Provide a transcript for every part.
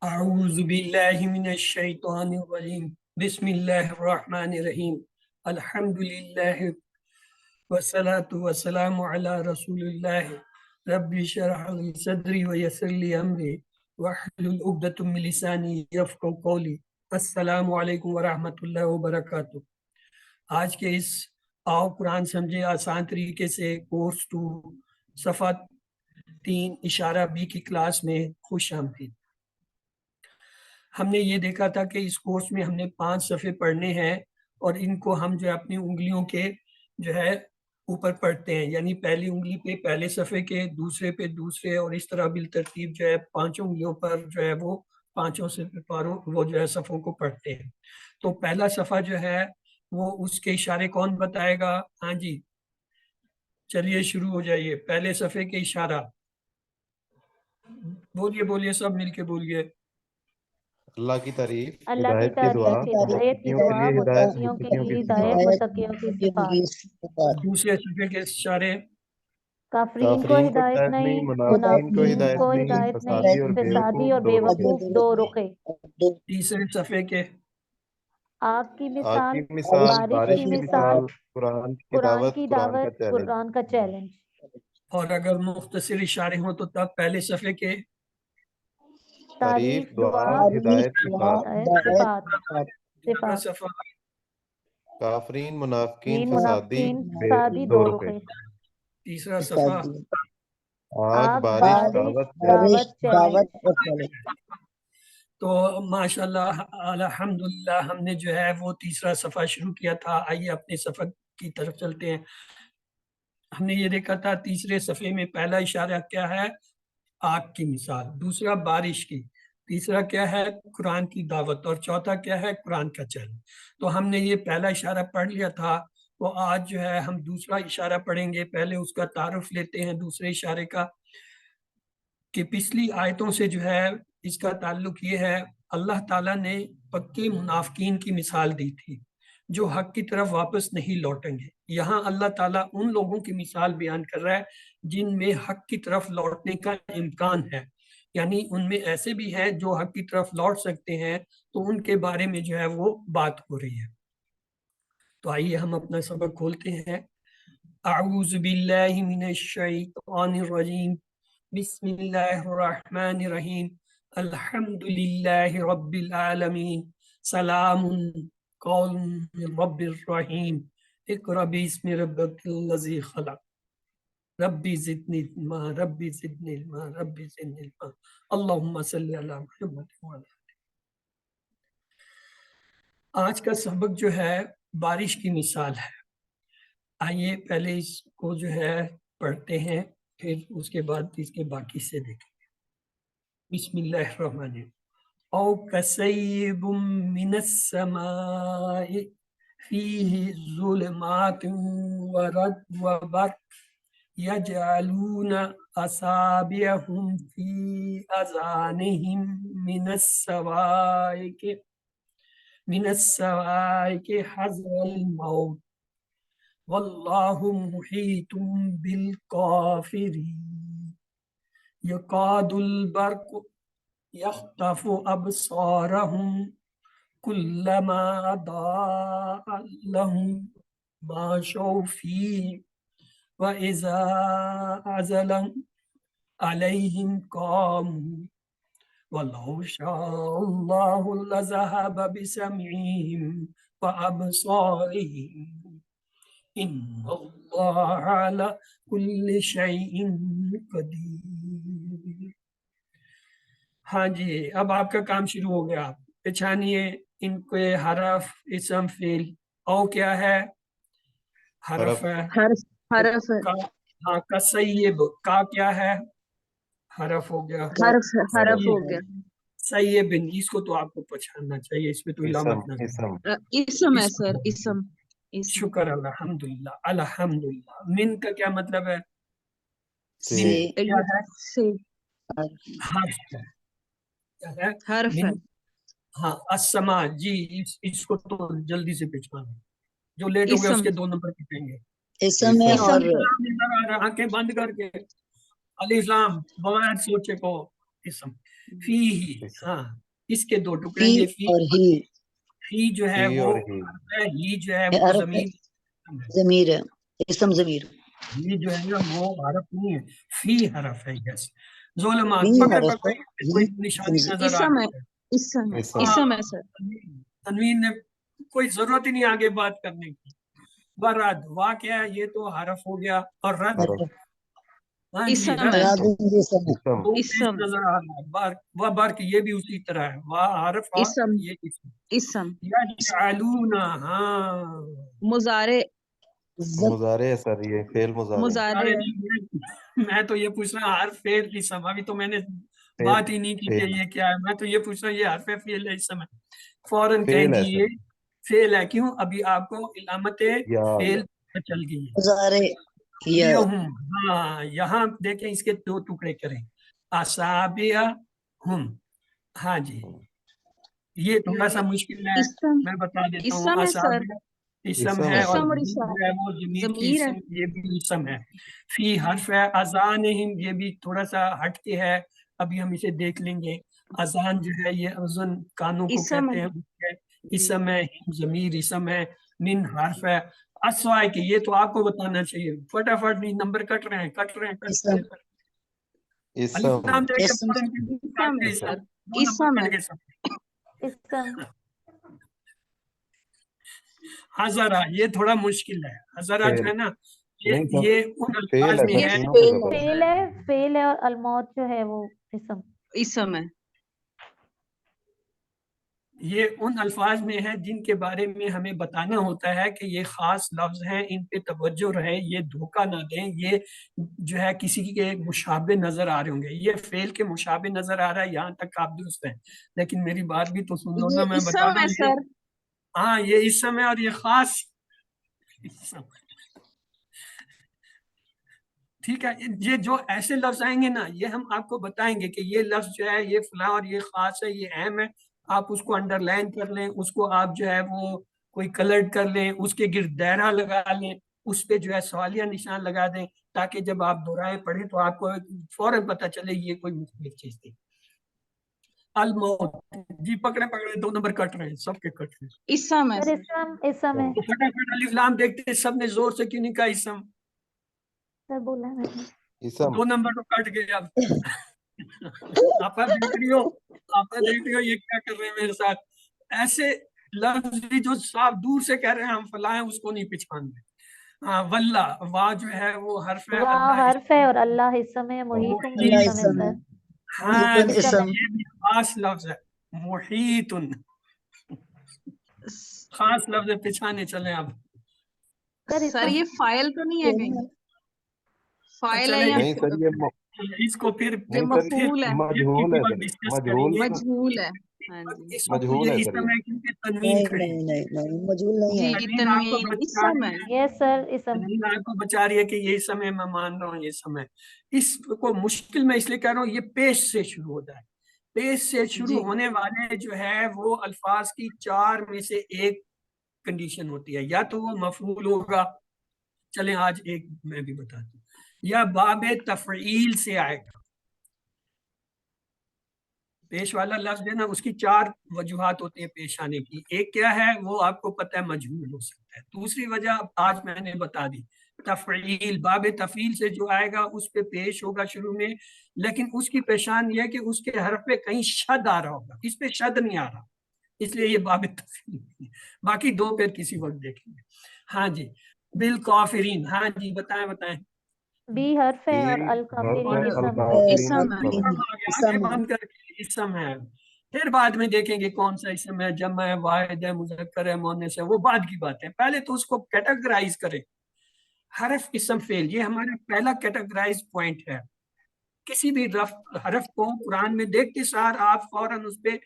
اعوذ باللہ من الشیطان الرجیم بسم اللہ الرحمن الرحیم الحمدللہ والصلاة والسلام علی رسول اللہ رب اشرح لی صدری ویسر لی امری واحلل عقدۃ من لسانی یفقہوا قولی۔ السلام علیکم ورحمۃ اللہ وبرکاتہ۔ آج کے اس آؤ قرآن سمجھے آسان طریقے سے کورس 2 صفحہ 3 اشارہ بی کی کلاس میں خوش آمدید۔ ہم نے یہ دیکھا تھا کہ اس کورس میں ہم نے 5 صفحے پڑھنے ہیں اور ان کو ہم جو ہے اپنی انگلیوں کے جو ہے اوپر پڑھتے ہیں، یعنی پہلی انگلی پہ پہلے صفحے کے، دوسرے پہ دوسرے، اور اس طرح بالترتیب جو ہے 5 انگلیوں پر جو ہے وہ 5 صفحے پاروں وہ جو ہے صفحوں کو پڑھتے ہیں۔ تو پہلا صفحہ جو ہے وہ اس کے اشارے کون بتائے گا؟ ہاں جی چلیے شروع ہو جائیے۔ پہلے صفحے کے اشارہ بولیے سب مل کے بولیے۔ اللہ کی تعریف، اللہ کی ہدایت کی دعا، تعریف، ہدایت کی متقیوں کے دعا، لیے ہدایت، متقیوں کے متقیوں لیے کی ہدایت، صفات، متقیوں کی صفات۔ دوسرے صفحے کے اشارے کافرین کو ہدایت نہیں، منافقین کو منافقین کو ہدایت نہیں، ہدایت فسادی نہیں، اور فسادی اور بے بیوقوف دو رخے۔ تیسرے صفحے کے آگ کی آگ مثال، کی مثال، بارش کی مثال، قرآن کی قرآن دعوت، کی قرآن کا دعوت، چیلنج۔ قرآن کا چیلنج۔ اور اگر مختصر اشارے ہوں تو تب پہلے صفحے کے تعریف، دعا، ہدایت، صفات۔ صفات، دوسرا صفات۔ صفحہ کافرین، منافقین، دین، فسادی، منافقین، فسادی دو رخے۔ تیسرا صفحہ آگ، بارش، دعوت، دعوت، چیلنج۔ چیلنج۔ تو ماشاءاللہ الحمدللہ ہم نے جو ہے وہ تیسرا صفحہ شروع کیا تھا۔ آئیے اپنے صفحہ کی طرف چلتے ہیں۔ ہم نے یہ دیکھا تھا تیسرے صفحے میں پہلا اشارہ کیا ہے؟ آگ کی مثال، دوسرا بارش کی، تیسرا کیا ہے؟ قرآن کی دعوت، اور چوتھا کیا ہے؟ قرآن کا چیلنج۔ تو ہم نے یہ پہلا اشارہ پڑھ لیا تھا، تو آج جو ہے ہم دوسرا اشارہ پڑھیں گے۔ پہلے اس کا تعارف لیتے ہیں دوسرے اشارے کا، کہ پچھلی آیتوں سے جو ہے اس کا تعلق یہ ہے، اللہ تعالیٰ نے پکے منافقین کی مثال دی تھی جو حق کی طرف واپس نہیں لوٹیں گے۔ یہاں اللہ تعالیٰ ان لوگوں کی مثال بیان کر رہا ہے جن میں حق کی طرف لوٹنے کا امکان ہے، یعنی ان میں ایسے بھی ہیں جو حق کی طرف لوٹ سکتے ہیں، تو ان کے بارے میں جو ہے وہ بات ہو رہی ہے۔ تو آئیے ہم اپنا سبق کھولتے ہیں۔ اعوذ باللہ من الشیطان الرجیم بسم اللہ الرحمن الرحیم الحمد للہ رب العالمین سلام قول من رب الرحیم اقرأ باسم ربک الذی خلق ربی زدنی علما ربی زدنی علما ربی زدنی علما اللہم صلی علی محمد وعلی۔ آج کا سبق جو ہے بارش کی مثال ہے۔ آئیے پہلے اس کو جو ہے پڑھتے ہیں، پھر اس کے بعد اس کے باقی سے دیکھیں گے۔ بسم اللہ الرحمن الرحیم۔ او کسیب من السماء فیہ ظلمات ورد وبرق یجعلون اصابعهم فی اذانہم من الصواعق حذر الموت واللہ محیط بالکافرین یکاد البرق یخطف ابصارهم کلما اضاء لهم مشوا فیہ وَإِذَا أَزَلَ عَلَيْهِمْ قَامُوا وَلَوْ شَاءَ اللَّهُ لَذَهَبَ بِسَمْعِهِمْ وَأَبْصَارِهِمْ إِنَّ اللَّهَ عَلَى كُلِّ شَيْءٍ قَدِيرٌ۔ ہاں جی، اب آپ کا کام شروع ہو گیا۔ پہچانیے ان کے حرف، اسم، فعل۔ او کیا ہے؟ حرف ہے۔ حرف ہے۔ ہاں کسیب، کا کیا ہے؟ حرف ہو گیا۔ حرف ہو گیا۔ سیب، اس کو تو آپ کو پہچاننا چاہیے، اس میں تو علامت نہ اسم ہے سر، اسم۔ شکر الحمدللہ الحمدللہ۔ من کا کیا مطلب ہے؟ سے۔ کیا ہے؟ سے۔ حرف ہے۔ کیا ہے؟ حرف ہے۔ ہاں السما، جی اس کو تو جلدی سے پہچانا، جو لیٹ ہو گیا اس کے 2 نمبر کٹیں گے۔ اسم ہے اور آنکھیں بند کر کے الف لام بغیر سوچے کو اسم۔ فی ہی، ہاں اس کے دو ٹکڑے فی یہ فی اور ہی فی جو ہے فی وہ اور ہی حرف ہے، ہی جو ہے وہ حرف ہے، ضمیر ہے، ضمیر ہے، اسم ضمیر یہ جو ہے نا وہ حرف نہیں ہے، فی حرف ہے، یس ظلمات فی پکڑے حرف ہے، پکڑے کوئی نشانی نظر آ اسم رہی ہے، ہے اسم ہے، اسم اسم ہے سر، تنوین نے کوئی ضرورت ہی نہیں آگے بات کرنے کی برد وا کیا ہے یہ تو حرف ہو گیا اور رد حرف ہاں جی اسم رد ہے، راد جسم ہے، اسم دو پیش اسم نظر آ رہا ہے و برق یہ بھی اسی طرح ہے وا حرف اور اسم یہ اسم اسم یجعلون ہاں مضارع مضارع ہے سر، یہ فعل مضارع مضارع ارے میں تو یہ پوچھ رہا ہوں حرف فعل اسم ابھی تو میں نے بات ہی نہیں کی کہ فعل یہ کیا ہے میں تو یہ پوچھ رہا ہوں یہ حرف فعل ہے اسم ہے فوراً کہیں فعل گی ہے یہ سر، فعل ہے کیوں ابھی آپ کو علامت یا فعل چل گئی ہے مضارع یا یہ ہوں ہاں یہاں دیکھیں اس کے دو ٹکڑے کریں اصابع ہم ہاں جی یہ تھوڑا سا مشکل ہے اسم میں بتا دیتا ہوں اسم ہے سر، اصابع اسم اسم ہے ہے اور اسم اور ضمیر اشارہ جو ہے وہ ضمیر کی ضمیر ہے، اسم یہ بھی اسم ہے فی حرف ہے اذانہم یہ بھی تھوڑا سا ہٹ کے ہے ابھی ہم اسے دیکھ لیں گے اذان جو ہے یہ اذن کانوں کو اسم کہتے ہے، ہیں جی اسم ہے ضمیر اسم ہے من حرف ہے اسوائے کہ یہ تو آپ کو بتانا چاہیے فٹافٹ نہیں نمبر کٹ رہے ہیں کٹ رہے ہیں کٹ رہے ہیں اسم الف لام دے کے اسم فوراً اسم ہے اسم سر، دو نمبر اسم ہے، کٹ کے سب اسم ہزارہ یہ تھوڑا مشکل ہے ہزارہ جو فعل ہے نا نہیں سر، یہ ان فعل الفاظ ہے میں سر، یہ ہے تینوں پہ زبر فیل ہے فیل ہے اور الموت جو ہے وہ اسم اسم ہے، یہ ان الفاظ میں ہے جن کے بارے میں ہمیں بتانا ہوتا ہے کہ یہ خاص لفظ ہیں ان پہ توجہ رہے یہ دھوکہ نہ دیں یہ جو ہے کسی کے مشابہ نظر آ رہے ہوں گے یہ فعل کے مشابہ نظر آ رہا ہے یہاں تک آپ درست ہیں لیکن میری بات بھی تو سن لو نا یہ میں بتا اسم دوں ہے یہ سر، ہاں یہ اسم ہے اور یہ خاص اسم ٹھیک ہے یہ جو ایسے لفظ آئیں گے نا یہ ہم آپ کو بتائیں گے کہ یہ لفظ جو ہے یہ فلاں اور یہ خاص ہے یہ اہم ہے آپ اس کو انڈر لائن کر لیں اس کو آپ جو ہے وہ کوئی کلرڈ کر لیں اس کے گرد دائرہ لگا لیں اس پہ جو ہے سوالیہ نشان لگا دیں تاکہ جب آپ دہرائے پڑھیں تو آپ کو فوراً پتہ چلے یہ کوئی مختلف چیز تھی الموت جی پکڑے پکڑے دو نمبر کٹ رہے ہیں سب کے کٹ رہے ہیں اسم ہے سر سر، اسم ہے تو فٹافٹ الف لام دیکھتے ہیں سب نے زور سے کیوں نہیں کہا اسم سر بولا ہے میں نے اسم دو نمبر تو کٹ گئے اب آپ دیکھ رہی ہو آپ دیکھ رہی ہو یہ کیا کر رہے ہیں میرے ساتھ ایسے لفظ بھی جو صاف دور سے کہہ رہے ہیں ہم فلاں ہیں اس کو نہیں پہچان رہے ہاں واللہ وا جو ہے وہ حرف ہے واہ اللہ حرف ہے اور اللہ اسم ہے محیطم بھی اللہ اسم ہے اسم سر ہے، ہاں محیطن جی اسم ہے اسم، یہ بھی خاص لفظ ہے محیطن خاص لفظ ہے پہچانے چلیں اب سر سر اسم یہ فائل تو نہیں ہے کہیں، فائل ہے چلیں یا نہیں سر، اس کو پھر یہ نہیں سر، مفعول ہے، مجہول ہے سر، ڈسکس کریں مجہول گے مجہول ہے، ہاں جی، اس وقت مجہول یہ ہے اس سر سمے یہ، کیونکہ تنوین نہیں کھڑی ہے نہیں نہیں نہیں مجہول نہیں ہے، جی تنوین آپ کو تنوین بچا اسم رہی ہے، ہے یس سر اسم تنوین آپ کو بچا رہی ہے کہ یہ سمے میں مان رہا ہوں یہ سمے اس کو مشکل میں اس لیے کہہ رہا ہوں یہ پیش سے شروع ہوتا ہے پیش سے شروع جی ہونے والے جو ہے وہ الفاظ کی چار میں سے ایک کنڈیشن ہوتی ہے یا تو وہ مفعول ہوگا چلیں آج ایک میں بھی بتاتا ہوں یا باب تفعیل سے آئے گا پیش والا لفظ ہے نا اس کی چار وجوہات ہوتی ہیں پیش آنے کی ایک کیا ہے وہ آپ کو پتہ ہے مجہول ہو سکتا ہے دوسری وجہ آج میں نے بتا دی تفعیل باب تفعیل سے جو آئے گا اس پہ پیش ہوگا شروع میں لیکن اس کی پیشان یہ ہے کہ اس کے حرف پہ کہیں شد آ رہا ہوگا اس پہ شد نہیں آ رہا اس لیے یہ باب تفعیل نہیں ہے باقی دو پھر کسی وقت دیکھیں گے ہاں جی بالکافرین ہاں جی بتائیں بتائیں بی حرف ہے اور یہ الکافرین حرف ہے، اسم اسم ہے، اسم آ گیا یہ اسم ہے، بند کر کے اسم ہے پھر بعد میں دیکھیں گے کون سا اسم ہے جمع ہے واحد ہے مذکر ہے مؤنث ہے وہ بعد کی بات ہے پہلے تو اس کو کیٹیگرائز کریں حرف اسم فعل یہ ہمارا پہلا کیٹیگرائز پوائنٹ ہے کسی بھی حرف کو قرآن میں دیکھتے سار آپ فوراً اس پہ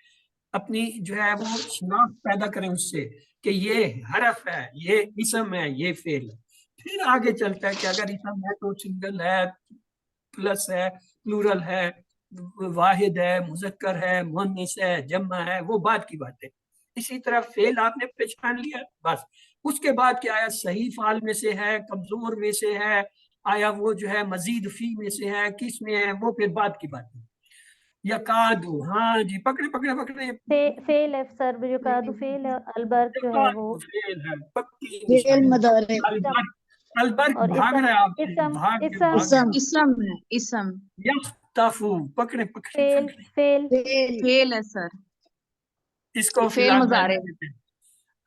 اپنی جو ہے وہ شناخت پیدا کریں اس سے کہ یہ حرف ہے یہ اسم ہے یہ فعل ہے پھر آگے چلتا ہے کہ اگر اسم ہے تو سنگل ہے پلس ہے پلورل ہے واحد ہے مذکر ہے مؤنث ہے جمع ہے وہ بعد کی بات ہے اسی طرح فعل آپ نے پہچان لیا بس اس کے بعد کیا آیا صحیح فعل میں سے ہے کمزور میں سے ہے آیا وہ جو ہے مزید فی میں سے ہے کس میں ہے وہ پھر بعد کی بات ہے यकादु, हाँ जी, पकड़े पकड़े पकड़े। फेल है सर, जो कादू फेल है, अलबर्क जो है वो फेल है, पक्की फेल निशानी। मदारे अलबर्क, अलबर्क और भाग रहा है आपसे, इसम भाग के इसम भाग इसम इसम है, इसम यख्तफू, पकड़े पकड़े फेल पकड़े। फेल फेल फेल है सर, इसको ये फेल फिलहाल मुजारे रहने देते हैं।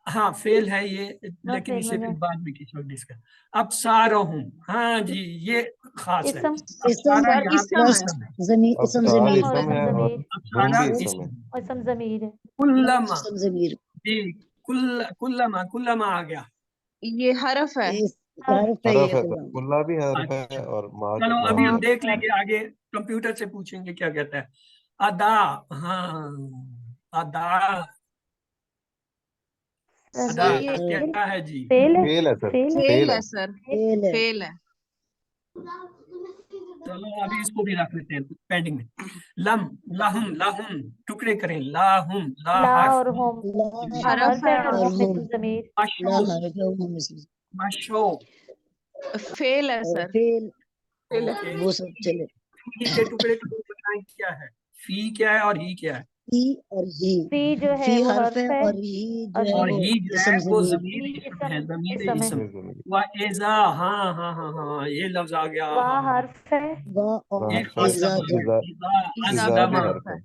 हाँ फेल है ये, नॉट लेकिन फेल इसे फिर मुजारे। बाद में किसी वक्त डिस्कस। अब सारो हूँ, हाँ जी, ये खास है। इसम अब इसम सारा सर, यहाँ पे इसम है। इसम है। जमीर अब इसम सा जमीर और इसम इसम है और ज़मीर अब हुम सारा भी इसम है। इसम। और इसम ज़मीर है। कुल्लमा, इसम जमीर जी, कुल्लमा, कुल्लमा आ गया। ये हरफ है। इस हरफ है हरफ ये है सर, कुल्ला कुल्ला भी हरफ है अच्छा, और मा चलो मा अभी भी हम हाँ हरफ देख सर, लेंगे, आगे कंप्यूटर से पूछेंगे क्या कहता है। अदा, हाँ, अदा, सर अदा ये क्या है जी? फेल है, फेल है सर, फेल है। फेल फेल है है। सर, फेल है फेल है। चलो अभी इसको भी रख लेते हैं पेंडिंग में। लम, लहुम, लहुम, टुकड़े करें, लाहुम, ला ला हर्फ, और होम, ला ला हरफ हर्फ है है और और होम हुम इसम ज़मीर। ला मशो, हरफ है हुम इसम मशो, फेल है और सर, फेल फेल है। ओके। वो सब चले। फी के टुकड़े बताएं क्या है, फी क्या है और ही क्या है। फी और ही, फी जो है फी वो हरफ हर्फ है है और ही जो और है और वो ही जो है इसम वो जमीर। जमीर ही इसम है, जमीर इसम है। इसम। ये जमीर। व एजा, हाँ हाँ हाँ हाँ, ये लफ्ज आ गया, वा हाँ हाँ। हर्फ है वा और ये हर्फ है, खास इज़ा लफ्ज जो है, इज़ा, इज़ा इज़ा इज़ा भी भी अज़लमा। हर्फ हरफ है। है।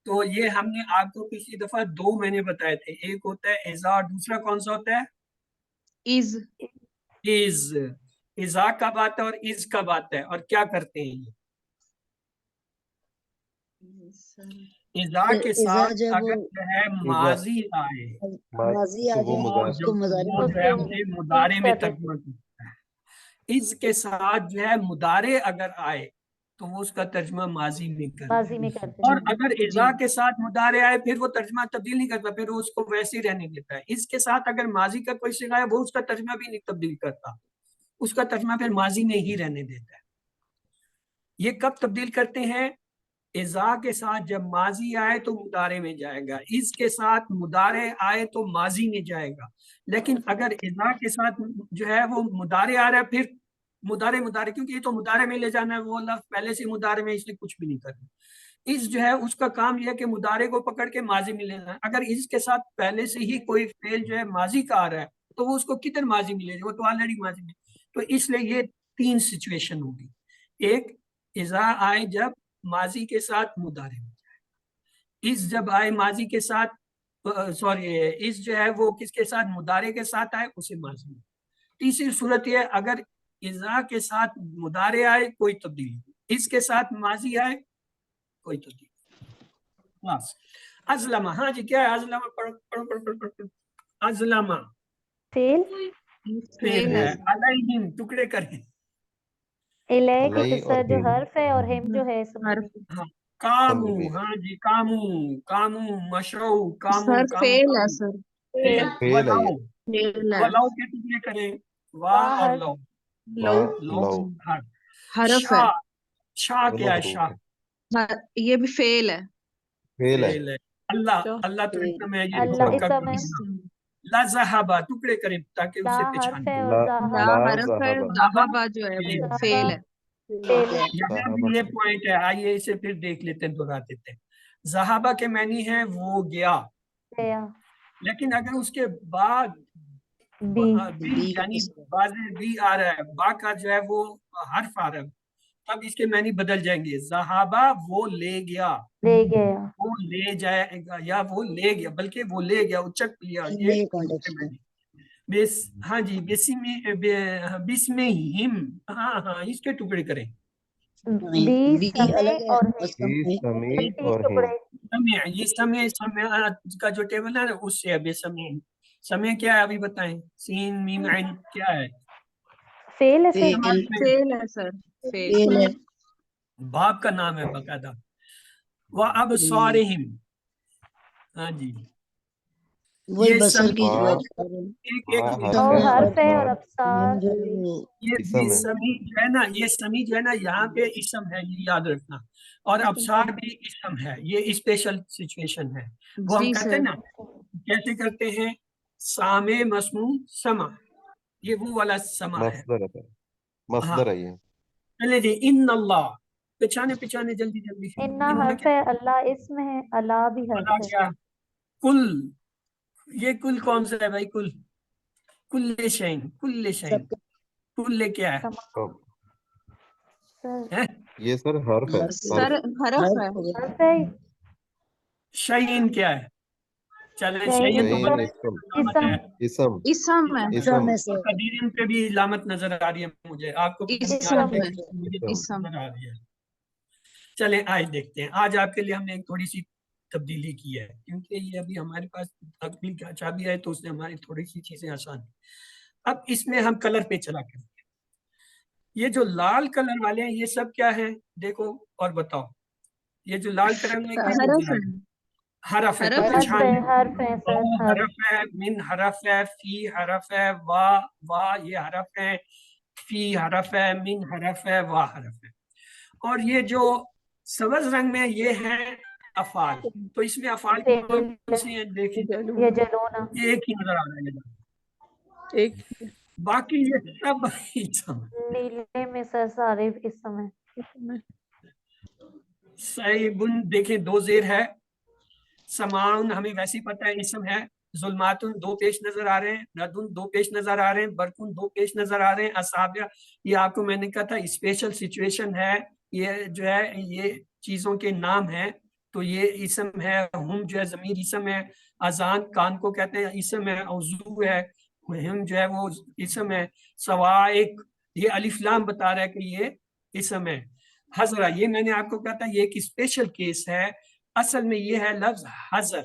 तो ये हमने आपको पिछली दफा दो मैंने बताए थे, एक होता है इज़ा और दूसरा कौन सा होता है, इज इज। इज़ा कब आता है और इज कब आता है, और क्या करते हैं ये। इज़ा के इज़ा साथ जो है वो अगर जो है इज़ा माजी आए माजी आ तो वो जाए तो मुजारे, जो उसको मुजारे वो में जो है उसको उसे मुदारे चेंज में कर देते। तर्जुमा करता है। इज के साथ जो है मुदारे अगर आए तो वो उसका तर्जुमा माजी में करता माजी है। में कर देते और हैं। अगर इज़ा के साथ मुदारे आए फिर वो तर्जुमा तब्दील नहीं करता, फिर वो उसको वैसे ही रहने देता है। इसके साथ अगर माजी का कोई सिगा है वो उसका तर्जुमा भी नहीं तब्दील करता, उसका तर्जुमा फिर माजी में ही रहने देता है। ये कब तब्दील करते हैं, इज़ा के साथ जब माजी आए तो मुदारे में जाएगा, इस के साथ मुदारे आए तो माजी में जाएगा। लेकिन अगर इज़ा के साथ जो है वो मुदारे आ रहा है फिर मुदारे मुदारे, क्योंकि ये तो मुदारे में ले जाना है, वो लफ्ज पहले से मुदारे में, इसलिए कुछ भी नहीं करना। इस जो है उसका काम यह है कि मुदारे को पकड़ के माजी में ले जाना है। अगर इसके साथ पहले से ही कोई फेल जो है माजी का आ रहा है तो वो उसको किधर माजी में ले जाए, वो तो ऑलरेडी माजी में। तो इसलिए ये तीन सिचुएशन होगी। एक, इज़ा आए जब माजी के साथ मुदारे में जाए, इस जब आए माजी के साथ, सॉरी, इस जो है वो किसके साथ, मुदारे के साथ आए उसे माजी में। तीसरी सूरत यह, अगर इज़ा के साथ मुदारे आए कोई तब्दीली, इसके साथ माजी आए कोई तब्दीली। बस। अज़लमा, हाँ जी, क्या है अज़लमा, पढ़ो पढ़ो पढ़ो पढ़ो पढ़ो। अज़लमा फेल फेल फेल है। है। अलैहिम टुकड़े करें, इले अलई के और सर जो हिम, हर्फ है और हिम जो है इसम हरफ। ज़मीर। हाँ। इसम कामू, जमीर। हाँ जी, कामू, कामू, मशरऊ, कामू सर कामू फेल है कामू। सर, फेल फेल है ये। वलाओ, फेल है। वलाओ के टुकड़े करें, वा वाह और हर्फ लो, लो वाह लो लौ, हाँ। हरफ है। शाह, शाह दोनों क्या है, हरूफ शाह है। ये भी फेल है। फेल है। फेल है। अल्लाह, तो अल्लाह तो फेल एकदम है, ये तो अल्लाह इसम, पक्का इसम है। करेगा। ला ज़हाबा टुकड़े करें ताकि ला उसे हर्फ पहचान है ले। और ला ज़हा ला ला हरफ है, ज़हाबा, ज़हाबा जो है वो फेल। फेल है। फेल है। यहाँ ज़हाबा भी ये फेल। पॉइंट है, आइए इसे फिर देख लेते हैं, दोहरा देते हैं। ज़हाबा के मैनी है वो गया, गया। लेकिन अगर उसके बाद बी बी बी का यानी कसरा बाज़ बी आ रहा है, बा का जो है वो हर्फ आ रहा है, तब इसके मैनी बदल जाएंगे। ज़हाबा वो ले गया, ले गया। वो ले जाएगा, या वो ले गया, बल्कि वो ले गया, उचक लिया, ये नए दूसरे कॉन्टेक्स्ट में मैनी। बेस, हाँ जी, बिस्मे हिम, हाँ हाँ, इसके टुकड़े करें। बी बी समय अलग है और और हिम, बी समय समी तीन और हिम। टुकड़े। समय, ये समय का जो टेबल है ना उससे है बेसमय। समय क्या है अभी बताएं, सीन मीम ऐन क्या है। फेल है सर। फेल फेल है सर, फेल। फेल है। बाप का नाम है बकायदा। वह अब स्वारिहिम, हाँ जी, वही ये बसर की वाह, जो है एक एक वाह एक हर्फ और है हर्फ है और और अबसार। जो है वो ये इसम है। समी जो है ना, ये समी जो है ना यहाँ पे इसम है, ये याद रखना। और अबसार भी इसम है, ये स्पेशल सिचुएशन है। वो हम जी कहते हैं सर। ना, कैसे करते हैं, सामे मसमू समा, ये वो वाला समा है। मसदर है, हाँ, मसदर है ये। चले जी, इन अल्लाह, پہچانے پہچانے جلدی جلدی इन्ना انہوں نے हर्फ है, अल्लाह इसम है, अला भी کیا हर्फ है. کیا کل، یہ کل کون سا ہے بھائی؟ کل شین، کل شین، سب کل کیا ہے؟ तमाम اب सर ہیں؟ یہ سر حرف ہے، حرف سر حرف حرف ہے हर्फ है. شعین کیا ہے؟ چلیں شعین شعین تو شعین بندے اسم، کی علامت ہے، اسم اسم ہے اسم میں اسم سے قدیرین پہ بھی علامت نظر آ رہی ہے مجھے، آپ کو پتہ نہیں آ رہا اسم ہے لیکن مجھے تو اسم نظر آ رہی ہے۔ چلیں آج دیکھتے ہیں، آج آپ کے لیے ہم نے ایک تھوڑی سی تبدیلی کی ہے، کیونکہ یہ ابھی ہمارے پاس اگلی چابی ہے تو اس نے ہماری تھوڑی سی چیزیں آسان کی۔ اب اس میں ہم کلر پہ چلا کرتے ہیں۔ یہ جو لال کلر والے ہیں یہ سب کیا ہے؟ دیکھو اور بتاؤ، یہ جو لال کلر میں کیا حرف نظر آ ہے رہا ہے؟ حرف ہے، تو حرف ہے حرف پہچان है, لیں۔ हर्फ है او सर, हर्फ. حرف ہے، من حرف ہے، فی حرف ہے، وا یہ حرف ہے، فی حرف ہے، من حرف ہے، وا حرف ہے۔ اور یہ جو سبز رنگ میں یہ ہے افعال، تو اس میں افعال کون کون سے ہیں دیکھیں، यजलूना, یہ ایک ہی نظر آ رہا ہے، ایک باقی یہ سب اسم ہے۔ नीले में सर सारे इसम है. صحیح دیکھیں دو زیر ہے، سماعن ہمیں ویسے ہی پتہ ہے اسم ہے، ظلماتن دو پیش نظر آ رہے ہیں، ردن دو پیش نظر آ رہے ہیں، برکن دو پیش نظر آ رہے ہیں، اصابع یہ آپ کو میں نے کہا تھا اسپیشل سچویشن ہے، یہ جو ہے یہ چیزوں کے نام ہیں تو یہ اسم ہے، ہم جو ہے ضمیر اسم ہے، اذان کان کو کہتے ہیں اسم ہے، وضو ہے ہم جو ہے وہ اسم ہے، سوائق یہ الف لام بتا رہا ہے کہ یہ اسم ہے، حضرہ یہ میں نے آپ کو کہا تھا یہ ایک اسپیشل کیس ہے، اصل میں یہ ہے لفظ حضر،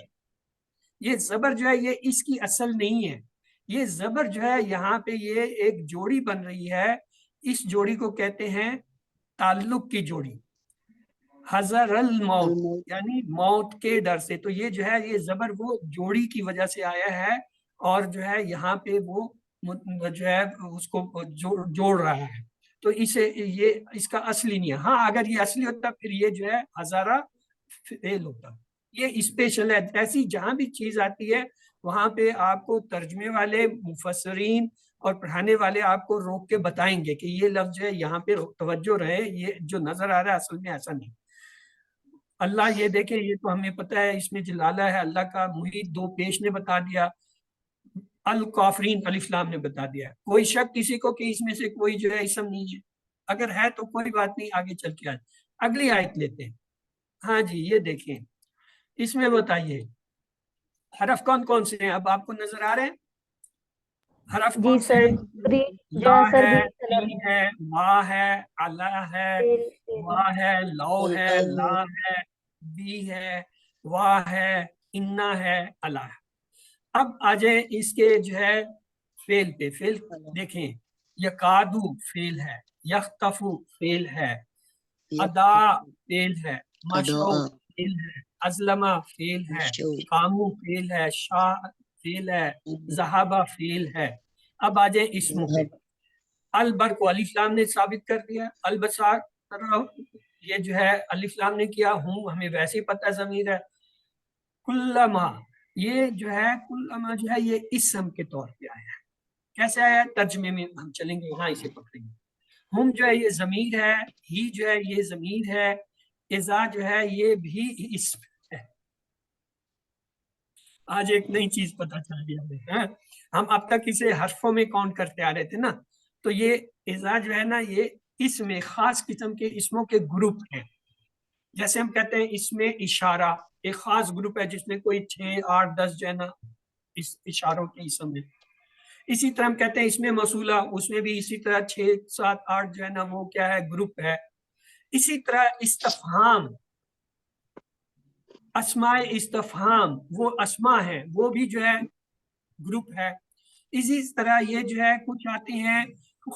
یہ زبر جو ہے یہ اس کی اصل نہیں ہے، یہ زبر جو ہے یہاں پہ یہ ایک جوڑی بن رہی ہے، اس جوڑی کو کہتے ہیں تعلق کی جوڑی، حضر الموت الموت یعنی موت کے ڈر سے، تو یہ جو ہے یہ زبر وہ جوڑی کی وجہ سے آیا ہے، اور جو ہے یہاں پہ وہ جو ہے اس کو جوڑ رہا ہے، تو اسے یہ اس کا اصلی نہیں ہے۔ ہاں اگر یہ اصلی ہوتا پھر یہ جو ہے ہزارہ فعل ہوتا، یہ اسپیشل ہے، ایسی جہاں بھی چیز آتی ہے وہاں پہ آپ کو ترجمے والے مفسرین اور پڑھانے والے آپ کو روک کے بتائیں گے کہ یہ لفظ جو ہے یہاں پہ توجہ رہے، یہ جو نظر آ رہا ہے اصل میں ایسا نہیں۔ اللہ یہ دیکھیں یہ تو ہمیں پتہ ہے اس میں جلالہ ہے اللہ کا، محیط دو پیش نے بتا دیا، الکافرین الف لام نے بتا دیا، کوئی شک کسی کو کہ اس میں سے کوئی جو ہے اسم نہیں ہے؟ اگر ہے تو کوئی بات نہیں، آگے چل کے آئے اگلی آیت لیتے ہیں۔ ہاں جی یہ دیکھیں اس میں بتائیے حرف کون کون سے ہیں، اب آپ کو نظر آ رہے ہیں حرف जी کون سے सर, ہیں؟ ग्रीन لا सर ہے، ग्रीन تی कलर ہے، ما ہے، اللہ ہے، وا ہے، لو ہے، لا ہے، بی ہے، وا ہے، انا ہے، اللہ ہے۔ اب آ جائیں اس کے جو ہے فعل پہ، فعل دیکھیں، یقادو فعل ہے، یختفو فعل ہے، ادا فعل ہے، مشو فعل ہے، ازلمہ فعل ہے، کامو فعل ہے، شاہ فعل ہے، ذہابہ فعل ہے۔ اب آ جائیں اسموں پہ، البر کو الف لام نے ثابت کر دیا، البصار یہ جو ہے الف لام نے کیا، ہوں ہمیں ویسے ہی پتہ ضمیر ہے، کلما یہ جو ہے کلما جو ہے یہ اسم کے طور پہ آیا ہے، کیسے آیا ہے؟ ترجمے میں ہم چلیں گے وہاں اسے پکڑیں گے۔ ہم جو ہے یہ ضمیر ہے، ہی جو ہے یہ ضمیر ہے، اذا جو ہے یہ بھی اسم ہے۔ آج ایک نئی چیز پتہ چل گئی ہمیں، ہم اب تک اسے حرفوں میں کاؤنٹ کرتے آ رہے تھے نا، تو یہ اذا جو ہے نا یہ اسم خاص قسم کے اسموں کے گروپ ہیں، جیسے ہم کہتے ہیں اس میں اشارہ ایک خاص گروپ ہے جس میں کوئی 6 8 10 جو ہے نا اس اشاروں کے اسم ہے، اسی طرح ہم کہتے ہیں اس میں موصولہ، اس میں بھی اسی طرح 6 7 8 جو ہے نا وہ کیا ہے گروپ ہے، اسی طرح استفہام، اسماء استفہام وہ اسماء ہیں وہ بھی جو ہے گروپ ہے، اسی طرح یہ جو ہے کچھ آتے ہیں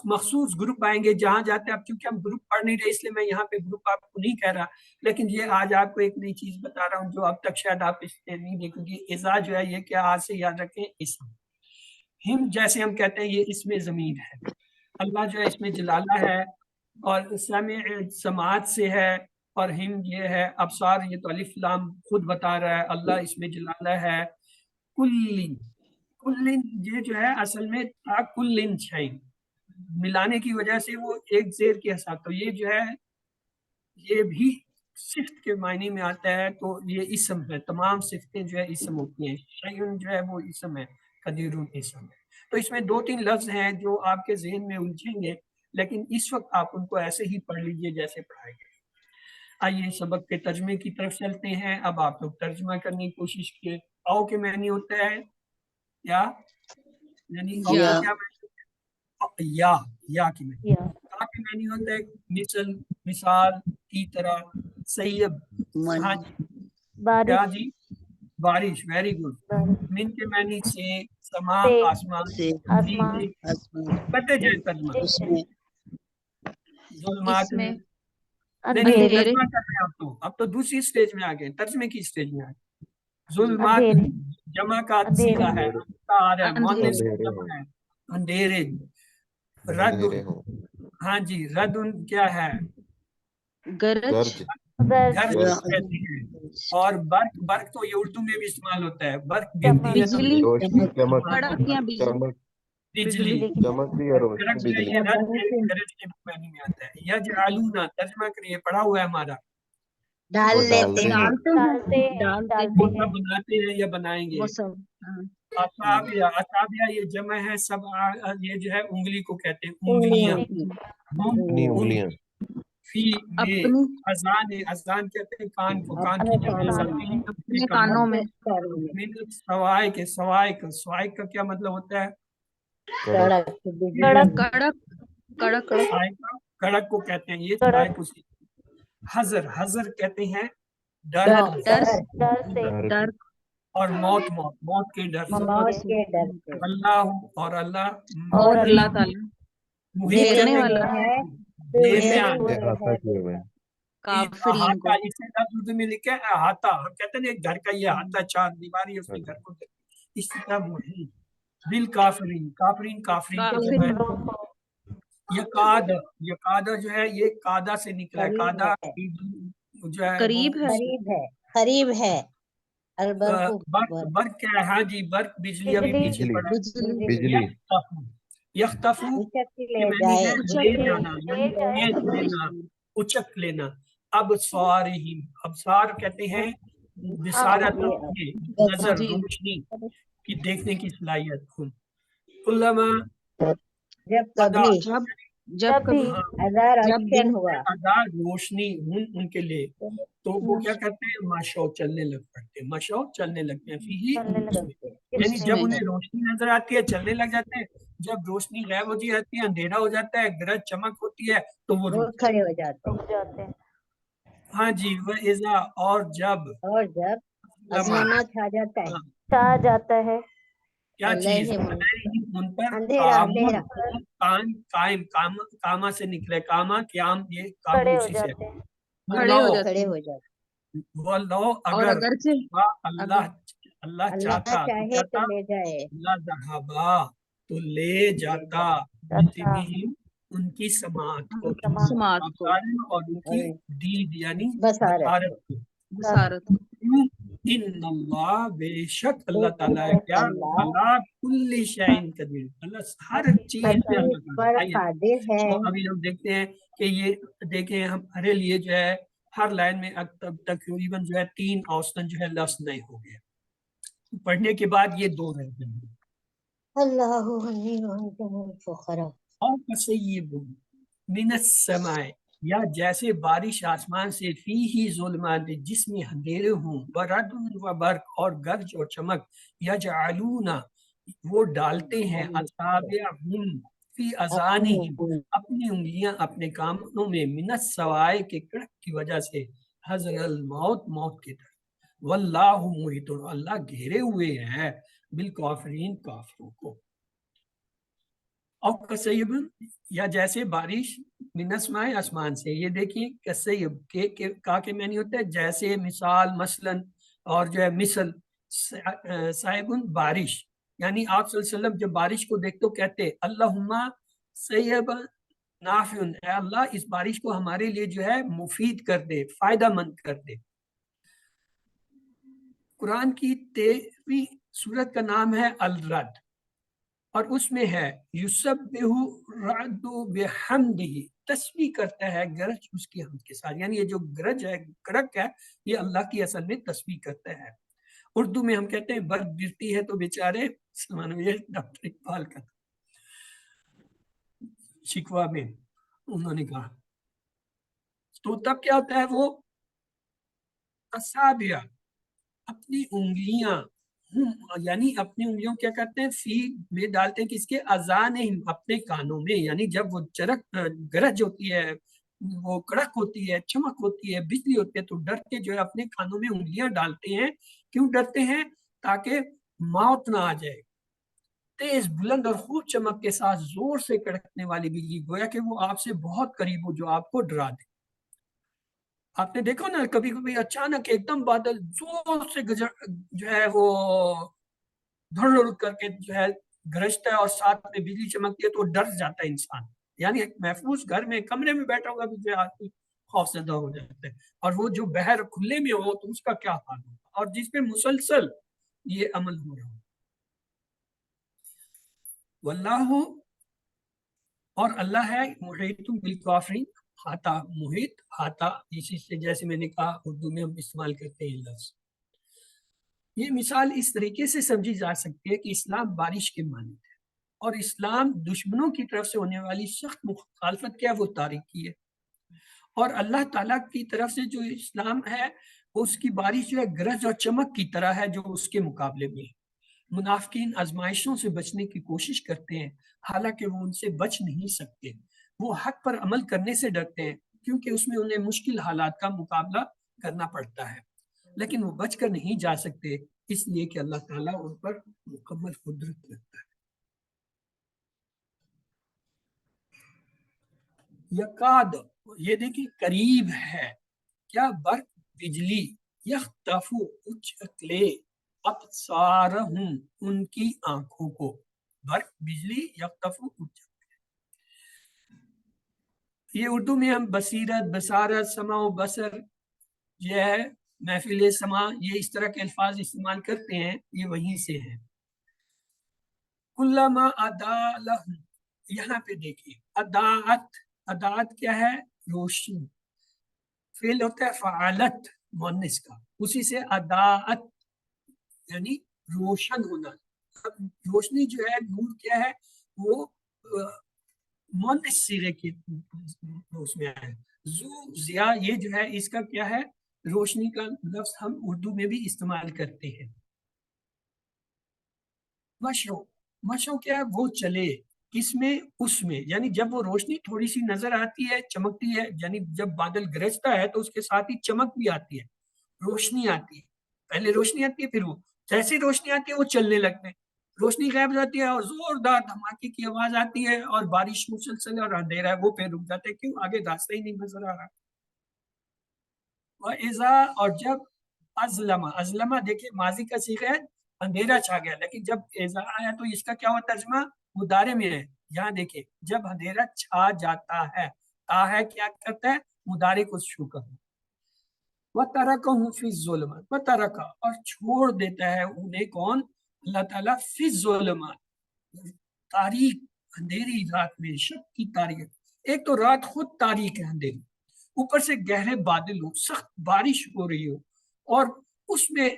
مخصوص گروپ آئیں گے جہاں جاتے ہیں، اب چونکہ ہم گروپ پڑھ نہیں رہے اس لیے میں یہاں پہ گروپ آپ کو نہیں کہہ رہا، لیکن یہ آج آپ کو ایک نئی چیز بتا رہا ہوں جو اب تک شاید آپ اس نے نہیں دیکھی، کیونکہ اذا جو ہے یہ کیا آج سے یاد رکھیں اسم، ہم جیسے ہم کہتے ہیں یہ اس میں ضمیر ہے، اللہ جو ہے اس میں جلالہ ہے، اور سمع سماعت سے ہے، اور ہم یہ ہے ابصار، یہ تو الف لام خود بتا رہا ہے، اللہ اس میں جلالہ ہے، کلین کلین یہ جو ہے اصل میں تھا کلین شعین، ملانے کی وجہ سے وہ ایک زیر کے ساتھ، تو یہ جو ہے یہ بھی صفت کے معنی میں آتا ہے، تو یہ اسم ہے، تمام صفتیں جو ہے اسم ہوتی ہیں، شیئن جو ہے وہ اسم ہے، قدیر اسم ہے۔ تو اس میں 2-3 لفظ ہیں جو آپ کے ذہن میں الجھیں گے، لیکن اس وقت آپ ان کو ایسے ہی پڑھ لیجئے جیسے پڑھائے گئے۔ آئیے سبق کے ترجمے کی طرف چلتے ہیں۔ اب آپ لوگ ترجمہ کرنے کی کوشش کیے۔ آؤ کے معنی ہوتا ہے یا یعنی آؤ یا۔ کا کیا معنی ہوتا ہے؟ یا کی معنی، یا کا کے معنی ہوتا ہے مثل، مثال کی طرح، سیب، من ہاں جی، کیا بارش جی، بارش، ویری گڈ۔ بارش من کے معنی سے، سما سے آسمان، سے آسمان فی آسمان بتے جائے ترجمہ، اس میں ظلمات اس میں نہیں نہیں اندھیرے ترجمہ کر رہے ہیں اب تو دوسری سٹیج میں آ گئے، ترجمے کی سٹیج میں آ گئے۔ ظلمات اندھیرے جمع کا اندھیرے سیدھا ہے، آ رہا ہے، اندھیرے مؤنث اندھیرے جمع ہوں، ہے، اندھیرے۔ رد، اندھیرے ہوں، ہاں جی، رد کیا ہے؟ گرج گرج، گرج گرج گرج، کہتے ہیں۔ اور برق، برق تو یہ اردو میں بھی استعمال ہوتا ہے، برق چمک، گرتی ہے تو بجلی، روشنی، چمک، کڑک یا بجلی، چمک، بجلی، بجلی کی چمکتی ہے روشنی، گرج جو ہے بجلی۔ یہ رد گرج کے معنی میں آتا ہے۔ یجعلون، ترجمہ کریے، پڑھا ہوا ہے ہمارا، ڈال وہ لیتے ڈالتے ہیں ہیں، ڈالتے ہیں ڈالتے وہ ڈالتے سب ہیں بناتے ہیں یا بنائیں گے۔ وہ سب، ہاں۔ اصابیہ، اصابیہ یہ جمع ہے، سب یہ جو ہے انگلی کو کہتے ہیں، انگلیاں، اپنی انگلیاں، فی میں، اپنی اذان، اذان کہتے ہیں کان کو، کان کی جمع کانوں سب میں، اپنے کانوں میں، من سوائق، سوائق، سوائق کا کیا مطلب ہوتا ہے؟ کڑک، کڑک کڑک، کڑک، سوائق، کڑک کو کہتے ہیں، یہ کڑک، سوائق اسی۔ حذر، حذر کہتے ہیں ڈر ڈر، کو، ڈر، ڈر سے، ڈر، ڈر، اور موت، موت، موت کے ڈر سے۔ موت سے، اللہ، اور اللہ، اور اللہ تعالیٰ محیط گھیرنے کرنے والا ہے، گھیرنے گھیرے آنا۔ سے احاطہ کیے ہوئے ہیں، کافرین کو، احاطہ، اسے لفظ اردو میں لکھا ہے احاطہ، ہم کہتے ہیں ایک گھر کا یہ احاطہ، 4 دیواری اس نے گھر کو، اس طرح محیط۔ بالکافرین، کافرین، کافرین کی جمع ہے۔ کافرین کو، یقاد، یقاد جو ہے یہ قادہ سے نکلا ہے، قادہ جو ہے وہ قریب ہے، قریب ہے البرق برق، برق کیا ہے؟ ہاں جی، برق، بجلی ابھی بجلی، پیچھے بجلی، پڑا ہے۔ بجلی، بجلی، یختفو، یختفو کے معنی ہے اچک لے کے، جانا، یعنی لے جائے، کھینچ لینا، اچک لینا۔ ابصارہم، ابصار کہتے ہیں بصارت، نظر، جی، روشنی کی، دیکھنے کی صلاحیت کو۔ علما، جب ادا، کبھی جب جب بھی ہاں، ہزار جب دن ہوا ادا، روشنی ہوں ان کے لیے، تو وہ کیا کرتے ہیں؟ ماشاء، چلنے لگ پڑتے ہیں، ماشاء، چلنے لگتے ہیں، فی چلنے لگتے یعنی اس جب میں، انہیں روشنی نظر آتی ہے چلنے لگ جاتے ہیں، جب روشنی غائب ہوتی جاتی ہے، اندھیرا ہو جاتا ہے، گرج چمک ہوتی ہے تو وہ رک جاتے کھڑے ہو جاتے رک جاتے ہیں۔ ہیں۔ ہاں جی، وہ اذا، اور جب، اور جب لما، ازمانہ چھا جاتا ہے ہاں، چھا جاتا ہے کیا چیز علیہم ان پر، اندھیرا، قامون، اندھیرا قائم، کاما سے نکلے، کاما، قیام، یہ کام کھڑے ہو اسی سے جاتے ہیں، کھڑے ہو جاتے کھڑے ہیں، ہو جاتے وہ لو، اور اگر اگرچہ اللہ، اللہ اللہ چاہتا تو چاہے کہتا، تو لے جائے اللہ ذہبا، تو لے جاتا، جاتا، بسمہم، ان کی سماعت کو، سما، سماعت کو، ابصار اور ان کی اور دید یعنی بصارت بصارت کو۔ بصارت کو، ان اللہ، بے شک اللہ تعالیٰ ہے کیا، اللہ اللہ کل شیء قدیر، اللہ ہر چیز پہ اللہ قادر۔ پر آئیے قادر ہے تو ابھی ہم دیکھتے ہیں کہ یہ دیکھیں ہمارے لیے جو ہے ہر لائن میں اب تقریباً جو ہے 3 اوسطاً جو ہے لفظ نئے ہو گئے، پڑھنے کے بعد یہ 2 رہ گئے۔ اللہ غنی وانتم الفقراء اور کسیب من السماء، یا جیسے بارش آسمان سے، فی ہی ظلمات، جس میں اندھیرے ہوں، برد و برق، اور گرج اور چمک، یجعلون، وہ ڈالتے ہیں، اصابعہم فی اذانہم، اپنی انگلیاں اپنے کانوں میں، من السوائے کے کڑک کی وجہ سے، حذر الموت، موت کے ڈر۔ واللہ محیط، اللہ گھیرے ہوئے ہے بالکافرین، کافروں کو۔ اور کسیب، یا جیسے بارش، من السماء، آسمان سے، یہ دیکھیں کسیب کا کے معنی ہوتا ہے جیسے، مثال، مثلاً، اور جو ہے مثل، صاحب بارش، یعنی آپ صلی اللہ علیہ وسلم جب بارش کو دیکھ تو کہتے اللہم سیب نافع، اے اللہ اس بارش کو ہمارے لیے جو ہے مفید کر دے، فائدہ مند کر دے۔ قرآن کی 13ویں سورت کا نام ہے الرعد، اور اس میں ہے یسبح الرعد بحمدہ، تسبیح کرتا ہے گرج اس کی حمد کے ساتھ. یعنی یہ جو گرج ہے، کڑک ہے، یہ اللہ کی اصل میں تسبیح کرتا ہے. اردو میں ہم کہتے ہیں برف گرتی ہے تو بیچارے یہ ڈاکٹر اقبال کا شکوہ میں انہوں نے کہا. تو تب کیا ہوتا ہے، وہ اصابع، اپنی انگلیاں، یعنی اپنی انگلیوں کیا کرتے ہیں، فی میں ڈالتے ہیں کس کے، اذان، اپنے کانوں میں. یعنی جب وہ چرک گرج ہوتی ہے، وہ کڑک ہوتی ہے، چمک ہوتی ہے، بجلی ہوتی ہے، تو ڈر کے جو ہے اپنے کانوں میں انگلیاں ڈالتے ہیں. کیوں ڈرتے ہیں؟ تاکہ موت نہ آ جائے. تیز بلند اور خوب چمک کے ساتھ زور سے کڑکنے والی بجلی، گویا کہ وہ آپ سے بہت قریب ہو جو آپ کو ڈرا دے. آپ نے دیکھو نا کبھی کبھی اچانک ایک دم بادل زور سے جو ہے وہ دھڑ کر کے جو ہے گرجتا ہے اور ساتھ میں بجلی چمکتی ہے تو ڈر جاتا ہے انسان. یعنی ایک محفوظ گھر میں کمرے میں بیٹھا ہوگا بھی جو آدمی خوف زدہ ہو جاتا ہے، اور وہ جو بہر کھلے میں ہو تو اس کا کیا حال ہوگا، اور جس پہ مسلسل یہ عمل ہو رہا ہو. واللہ، اور اللہ ہے، محیط بالکافرین، احاطہ، محیط، احاطہ، اسی سے جیسے میں نے کہا اردو میں ہم استعمال کرتے ہیں لفظ. یہ مثال اس طریقے سے سمجھی جا سکتی ہے کہ اسلام بارش کے مانند ہے، اور اسلام دشمنوں کی طرف سے ہونے والی سخت مخالفت کیا وہ تاریکی ہے، اور اللہ تعالیٰ کی طرف سے جو اسلام ہے اس کی بارش جو ہے گرج اور چمک کی طرح ہے جو اس کے مقابلے میں ہے. منافقین آزمائشوں سے بچنے کی کوشش کرتے ہیں، حالانکہ وہ ان سے بچ نہیں سکتے. وہ حق پر عمل کرنے سے ڈرتے ہیں کیونکہ اس میں انہیں مشکل حالات کا مقابلہ کرنا پڑتا ہے، لیکن وہ بچ کر نہیں جا سکتے، اس لیے کہ اللہ تعالیٰ ان پر مکمل قدرت رکھتا ہے. یکاد، یہ دیکھیں قریب ہے، کیا، برق، بجلی، یختفو، اچک لے، ابصارہم، ان کی آنکھوں کو. برق، بجلی، یختفو، اچک. یہ اردو میں ہم بصیرت، بصارت، سمع و بصر، یہ ہے محفل سماع، یہ اس طرح کے الفاظ استعمال کرتے ہیں، یہ وہیں سے ہیں. کلما ادا لہم، یہاں پہ دیکھیے اداعت، اداعت کیا ہے، روشنی. فعل ہوتا ہے فعالت مؤنث کا، اسی سے اداعت یعنی روشن ہونا. اب روشنی جو ہے، نور کیا ہے، وہ مؤنث صیغے کی اس میں ہے. ذو، ضیاء، یہ جو ہے اس کا کیا ہے، روشنی کا لفظ ہم اردو میں بھی استعمال کرتے ہیں. مشو، مشو کیا ہے، وہ چلے، کس میں، اس میں. یعنی جب وہ روشنی تھوڑی سی نظر آتی ہے، چمکتی ہے، یعنی جب بادل گرجتا ہے تو اس کے ساتھ ہی چمک بھی آتی ہے، روشنی آتی ہے. پہلے روشنی آتی ہے، پھر وہ جیسی روشنی آتی ہے وہ چلنے لگتے ہیں. روشنی غائب ہو جاتی ہے اور زوردار دھماکے کی آواز آتی ہے اور بارش مسلسل اور اندھیرا ہے، وہ پھر رک جاتے ہیں. کیوں؟ آگے راستہ ہی نہیں نظر آ رہا. وَإِذَا، اور جب، ازلم، ازلم دیکھیں ماضی کا صیغہ ہے، اندھیرا چھا گیا، لیکن جب اذا آیا تو اس کا کیا ہوا ترجمہ، مضارع میں ہے. یہاں دیکھیں جب اندھیرا چھا جاتا ہے، تا ہے کیا کرتا ہے، مضارع کو شروع کرنا. وَتَرَكَهُمْ فِي الظُّلُمَاتِ، وَتَرَكَ، اور چھوڑ دیتا ہے انہیں کون، اللہ تعالیٰ، فی الظلمات، تاریک اندھیری رات میں، شب کی تاریک. ایک تو رات خود تاریک ہے، اندھیری، اوپر سے گہرے بادل ہو، سخت بارش ہو رہی ہو، اور اس میں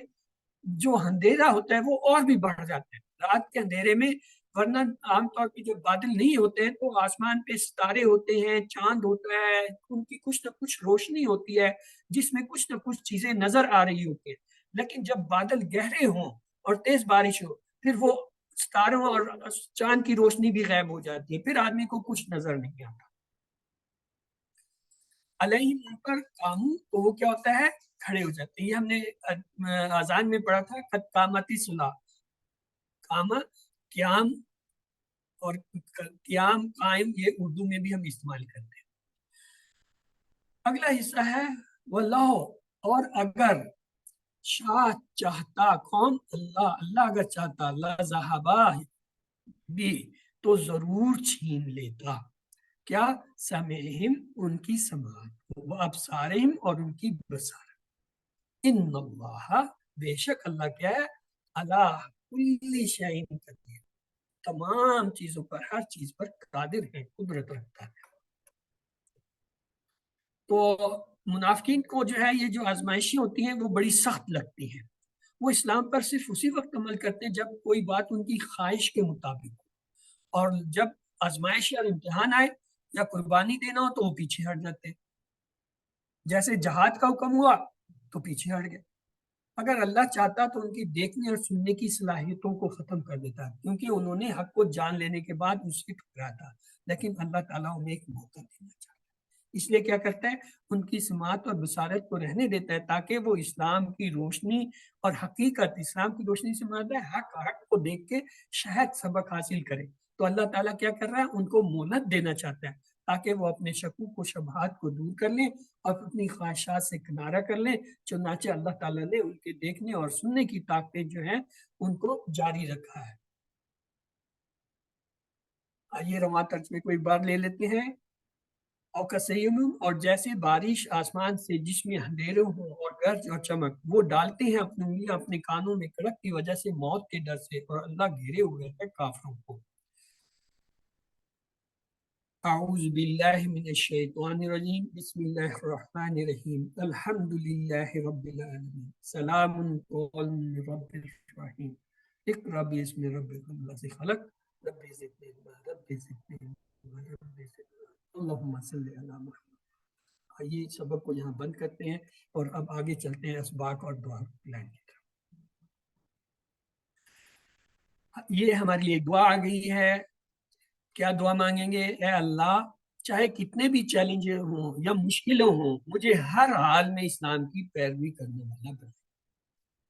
جو اندھیرا ہوتا ہے وہ اور بھی بڑھ جاتا ہے رات کے اندھیرے میں. ورنہ عام طور پہ جب بادل نہیں ہوتے ہیں تو آسمان پہ ستارے ہوتے ہیں، چاند ہوتا ہے، ان کی کچھ نہ کچھ روشنی ہوتی ہے جس میں کچھ نہ کچھ چیزیں نظر آ رہی ہوتی ہیں. لیکن جب بادل گہرے ہوں اور تیز بارش ہو، پھر وہ ستاروں اور چاند کی روشنی بھی غائب ہو جاتی ہے، پھر آدمی کو کچھ نظر نہیں آتا. علیہم، ان پر، قامو، تو وہ کیا ہوتا ہے، کھڑے ہو جاتے ہیں. یہ ہم نے اذان میں پڑھا تھا، قد قامتی صلاۃ، قامہ قیام، اور قیام قائم، یہ اردو میں بھی ہم استعمال کرتے ہیں. اگلا حصہ ہے واللہ، اور اگر، شاہ، چاہتا، کون، اللہ، اللہ اگر چاہتا، اللہ ذہبا بھی، تو ضرور چھین لیتا، کیا، سمعہم، ان کی سماعت، و ابصارہم، اور ان کی بصارت. ان اللہ، بے شک اللہ کیا ہے، علی کل شیء قدیر، تمام چیزوں پر، ہر چیز پر قادر ہے، قدرت رکھتا ہے. تو منافقین کو جو ہے یہ جو آزمائشیں ہوتی ہیں وہ بڑی سخت لگتی ہیں. وہ اسلام پر صرف اسی وقت عمل کرتے ہیں جب کوئی بات ان کی خواہش کے مطابق ہو، اور جب آزمائش اور امتحان آئے یا قربانی دینا ہو تو وہ پیچھے ہٹ جاتے ہیں. جیسے جہاد کا حکم ہوا تو پیچھے ہٹ گئے. اگر اللہ چاہتا تو ان کی دیکھنے اور سننے کی صلاحیتوں کو ختم کر دیتا، کیونکہ انہوں نے حق کو جان لینے کے بعد اس سے ٹھکرایا تھا. لیکن اللہ تعالیٰ انہیں ایک موقع دینا چاہتا ہے، اس لیے کیا کرتا ہے، ان کی سماعت اور بصارت کو رہنے دیتا ہے تاکہ وہ اسلام کی روشنی اور حقیقت، اسلام کی روشنی سے مراد ہے حق کو دیکھ کے شاید سبق حاصل کرے. تو اللہ تعالیٰ کیا کر رہا ہے، ان کو مہلت دینا چاہتا ہے تاکہ وہ اپنے شکوک و شبہات کو دور کر لیں اور اپنی خواہشات سے کنارہ کر لیں. چنانچہ اللہ تعالیٰ نے ان کے دیکھنے اور سننے کی طاقتیں جو ہیں ان کو جاری رکھا ہے. آئیے رواں ترجمے کو ایک بار لے لیتے ہیں. اور جیسے بارش آسمان سے جس میں اندھیرے ہوں اور گرج اور چمک، وہ ڈالتے ہیں اپنی انگلیاں اپنے کانوں میں کڑک کی وجہ سے موت کے ڈر سے، اور اللہ گھیرے ہوئے ہے کافروں کو. اعوذ باللہ من الشیطان الرجیم، بسم اللہ الرحمن الرحیم، الحمد للہ رب العالمین، سلام قولا من رب الرحیم، اقرأ باسم ربک الذی خلق، رب زدنی علما، رب زدنی علما، رب زدنی علما، اللہم صلی علی محمد. آئیے سبق کو یہاں بند کرتے ہیں اور اب آگے چلتے ہیں اسباق اور دعا لائن کی طرف. یہ ہماری ایک دعا آ گئی ہے. کیا دعا مانگیں گے؟ اے اللہ، چاہے کتنے بھی چیلنج ہوں یا مشکلیں ہوں، مجھے ہر حال میں اسلام کی پیروی کرنے والا بنا.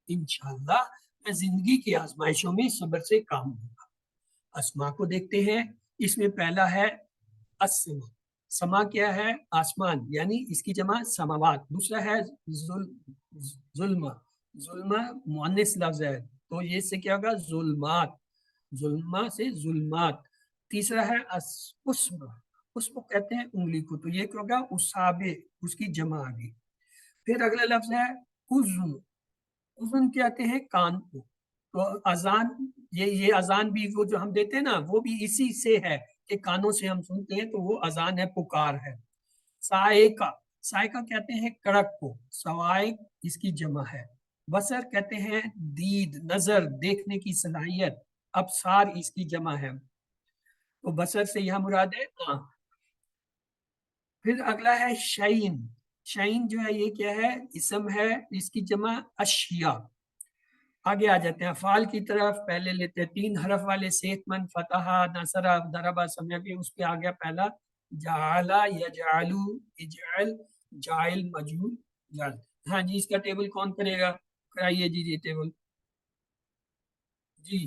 انشاءاللہ میں زندگی کی آزمائشوں میں صبر سے کام لوں گا. اسما کو دیکھتے ہیں. اس میں پہلا ہے السما. سما کیا ہے؟ آسمان، یعنی اس کی جمع سماوات. دوسرا ہے ظلمہ. ظلمہ مؤنث لفظ ہے تو یہ سے کیا ہوگا؟ ظلمات. ظلمہ سے ظلمات. تیسرا ہے اسم. اس کو کہتے ہیں انگلی کو، تو یہ کیا ہوگا؟ اصابع، اس کی جمع آ گئی. پھر اگلا لفظ ہے اذن. اذن کہتے ہیں کان کو. تو اذان، یہ اذان بھی وہ جو ہم دیتے ہیں نا، وہ بھی اسی سے ہے کہ کانوں سے ہم سنتے ہیں، تو وہ اذان ہے، پکار ہے. سائقہ. سائقہ کہتے ہیں کڑک کو. سوائق اس کی جمع ہے. بصر کہتے ہیں دید، نظر، دیکھنے کی صلاحیت. ابصار اس کی جمع ہے. تو بصر سے یہاں مراد ہے آنکھ. پھر اگلا ہے شعین. شعین جو ہے یہ کیا ہے؟ اسم ہے، اس کی جمع اشیاء. آگے آ جاتے ہیں افعال کی طرف. پہلے لیتے ہیں 3 حرف والے، صحت مند، فتح، نصرہ، ضربہ. سمجھ کے اس پہ آ گیا پہلا جعل، یجعلو، اجعل، جائل، مجعول، جعل. ہاں جی، اس کا ٹیبل کون کرے گا؟ کرائیے جی یہ ٹیبل. جی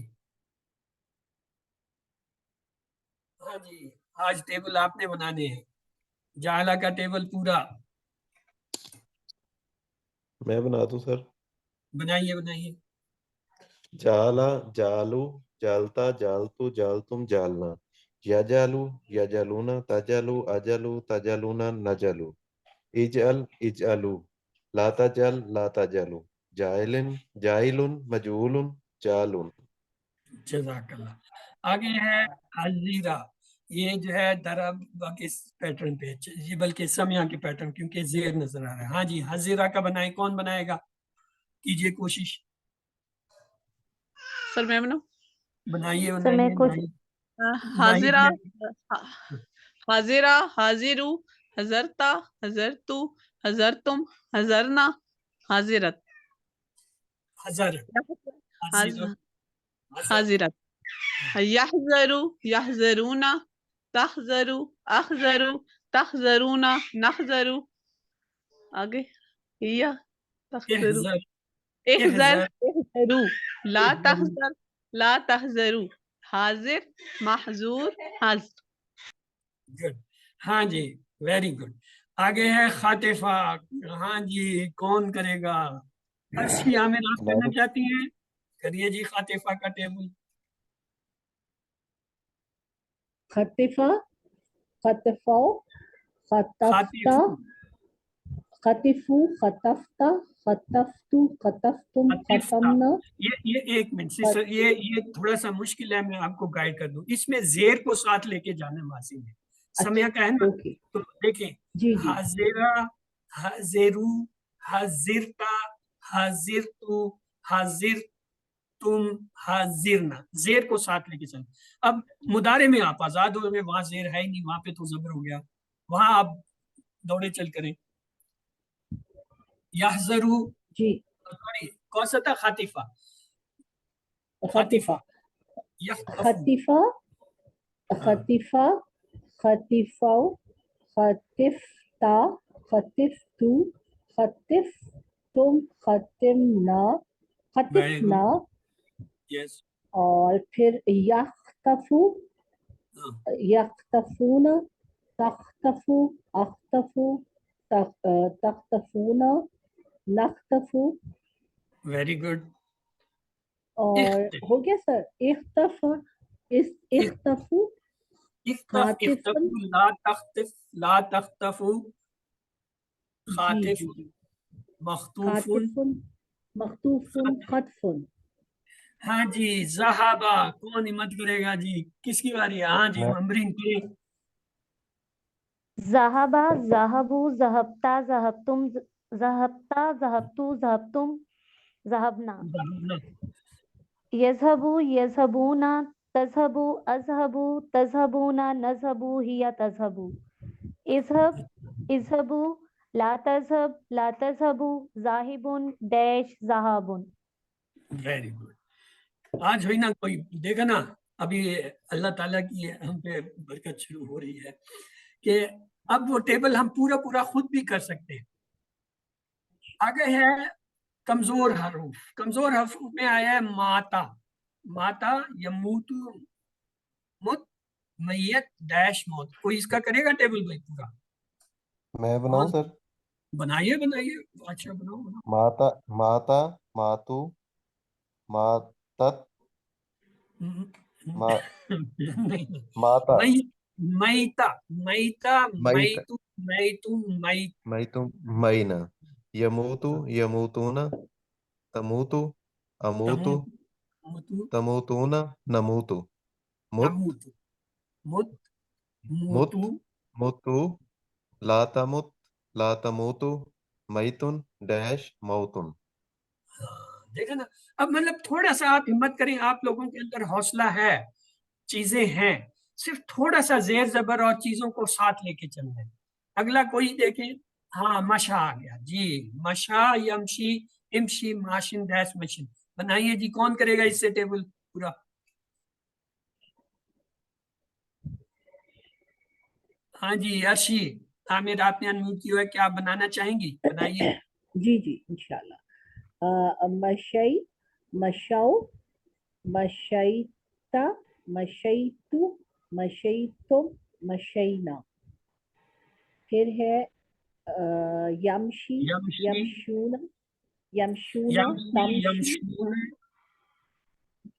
ہاں جی، آج ٹیبل آپ نے بنانے ہیں. جعلہ کا ٹیبل پورا میں بنا دوں سر. بنائیے بنائیے. جالا، جالو، جالتا، جالتو، جالتم، جالنا. یجالو، یجالونا، تجالو، اجالو، تجالونا، نجالو. اجعل، اجعلو. لا تجل، لا تجالو. جائلن، جائلن، مجعولن، جالن. جزاک اللہ. آگے ہے حزیرہ. یہ جو ہے درب کے پیٹرن پہ، یہ بلکہ سمیہ کے پیٹرن، کیونکہ زیر نظر آ رہا ہے. ہاں جی، حزیرہ کا بنائے. کون بنائے گا؟ کیجئے کوشش. سر میں بناؤں؟ بنائیے سر میں بنائیے حاضرہ، بنائیے. حاضرہ، حاضرو، حضرتا، حضرتو، حضرتم، حضرنا، حاضرت. حضر، حضر، حاضرت. یحذرو، یحذرونا، تحذرو، احذرو، تحذرونا، نحذرو. آگے یا تحذرو، احذر، احذر، احذر، احذرو، لا احذر. تحذر، لا تحذرو. حاضر، محظور، حذر. گڈ. ہاں جی، ویری گڈ. آگے ہے خاطفہ. ہاں جی، کون کرے گا؟ ارشیا میں آپ کرنا چاہتی ہیں؟ کریے جی خاطفہ کا ٹیبل. خطفہ، خطفو، خطفتا، خاطف، خطفو، خطفتا، خطفتو، خطفتم، ختمنا. یہ ایک منٹ سسٹر، یہ تھوڑا سا مشکل ہے، میں آپ کو گائیڈ کر دوں. اس میں زیر کو ساتھ لے کے جانا ماضی میں. समय का है ना, ओके तो देखें जी जी हाजिरा, हाजिरू, हाजिरता, हाजिरतु, हाजिर तुम, हाजिरना, जेर को साथ लेके चल। अब मुदारे में आप आजाद हो गए, वहां जेर है ही नहीं, वहां पे तो जबर हो गया, वहां आप दौड़े चल करें। यहजरू, जी सॉरी कौन सा था, खातिफा, खतीफा यख्तफू, खतीफा हाँ, खतीफा खतीफाओ खतिफ्ता खतिफ्तु खतिफ तुम खतिमना वेरी खतिफना गुड, यस, और फिर यख्तफु यख्तफूना तख्तफु अख्तफु तख्तफूना नख्तफु वेरी गुड। और हो गया सर इख्तफा इस इख्तफु खातिफुन इख्तफू, ला तख्तिफ, ला तख्तफू, जी जी खातिफ, जी मख्तूफुन, खातिफुन मख्तूफुन खतफुन हाँ जी, ज़हाबा, कौन हिम्मत करेगा जी, किसकी बारी है? हाँ जी, मैं अमरीन की। ज़हाबा ज़हबू ज़हबता ज़हबतुम ज़हबता ज़हबतु ज़हबतुम ज़हबना। यज़हबू यज़हबूना तज़हबू अज़हबू तज़हबूना नज़हबू हिया तज़हबू। इज़हब इज़हबू ला तज़हब ला तज़हबू ज़ाहिबुन डैश ज़हाबुन। Very good. आज हुई ना कोई, देखा ना, अभी अल्लाह ताला की हम पे बरकत शुरू हो रही है कि अब वो टेबल हम पूरा पूरा खुद भी कर सकते हैं। आगे है कमजोर हरूफ, कमजोर हरूफ में आया है माता, माता यमूतु, मुत, मैयत डैश मौत। कोई इसका करेगा टेबल भाई पूरा? मैं बनाऊं कौन? सर? बनाइए बनाइए, अच्छा बनाओ बनाओ। माता माता मातु मातत मा, नहीं, माता मई, मैता, मैता, मईत मैतु, मैतु, मै, मईतुम मईना यमूतु यमूतूना तमूतु अमूतु तमूतु, मुतु, तमूतूना नमूतु मुत तमूतु, मुत, मुत मूतु। मुतु ला तमुत ला तमूतु मईतुन डैश मौतुन। देखा ना, अब मतलब थोड़ा सा आप हिम्मत करें, आप लोगों के अंदर हौसला है, चीजें हैं, सिर्फ थोड़ा सा जेर जबर और चीजों को साथ लेके चलना है। अगला कोई देखें, हाँ मशा आ गया जी, मशा यमशी इमशी माशिन डैश मशीन। बनाइए जी, कौन करेगा इससे टेबल पूरा? हाँ जी अर्शी, आमिर आपने अनम्यूट किया है, क्या आप बनाना चाहेंगी? बनाइए। जी जी इंशाल्लाह मशई मशाओ मशईता मशईतु मशईतुम मशईना फिर है यमशी यमशी, यमशूना यमशूना यमशी तमशी यमशून,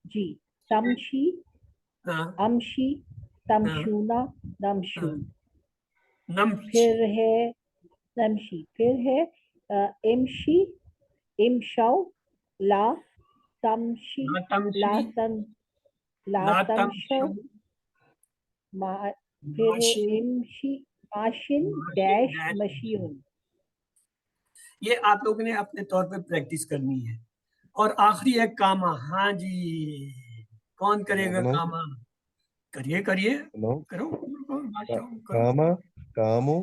जी तमशी हाँ, अमशी हाँ, तमशूना हाँ, नमशून नमशी, फिर है नमशी फिर है इमशी इमशाओ ला तमशी ला तमशी, तम ला तमशो लातमशु, फिर है माशिन, इमशी माशिन माशिन डैश डैश मशीन। मशीउन ये आप लोगों ने अपने तौर पे प्रैक्टिस करनी है। और आखिरी है कामा, हाँ जी, कौन मैं करेगा बनाऊं सर? कामा? करिए करिए, बनाऊं? करो करो करो, का- बादशाह करो। कामा कामु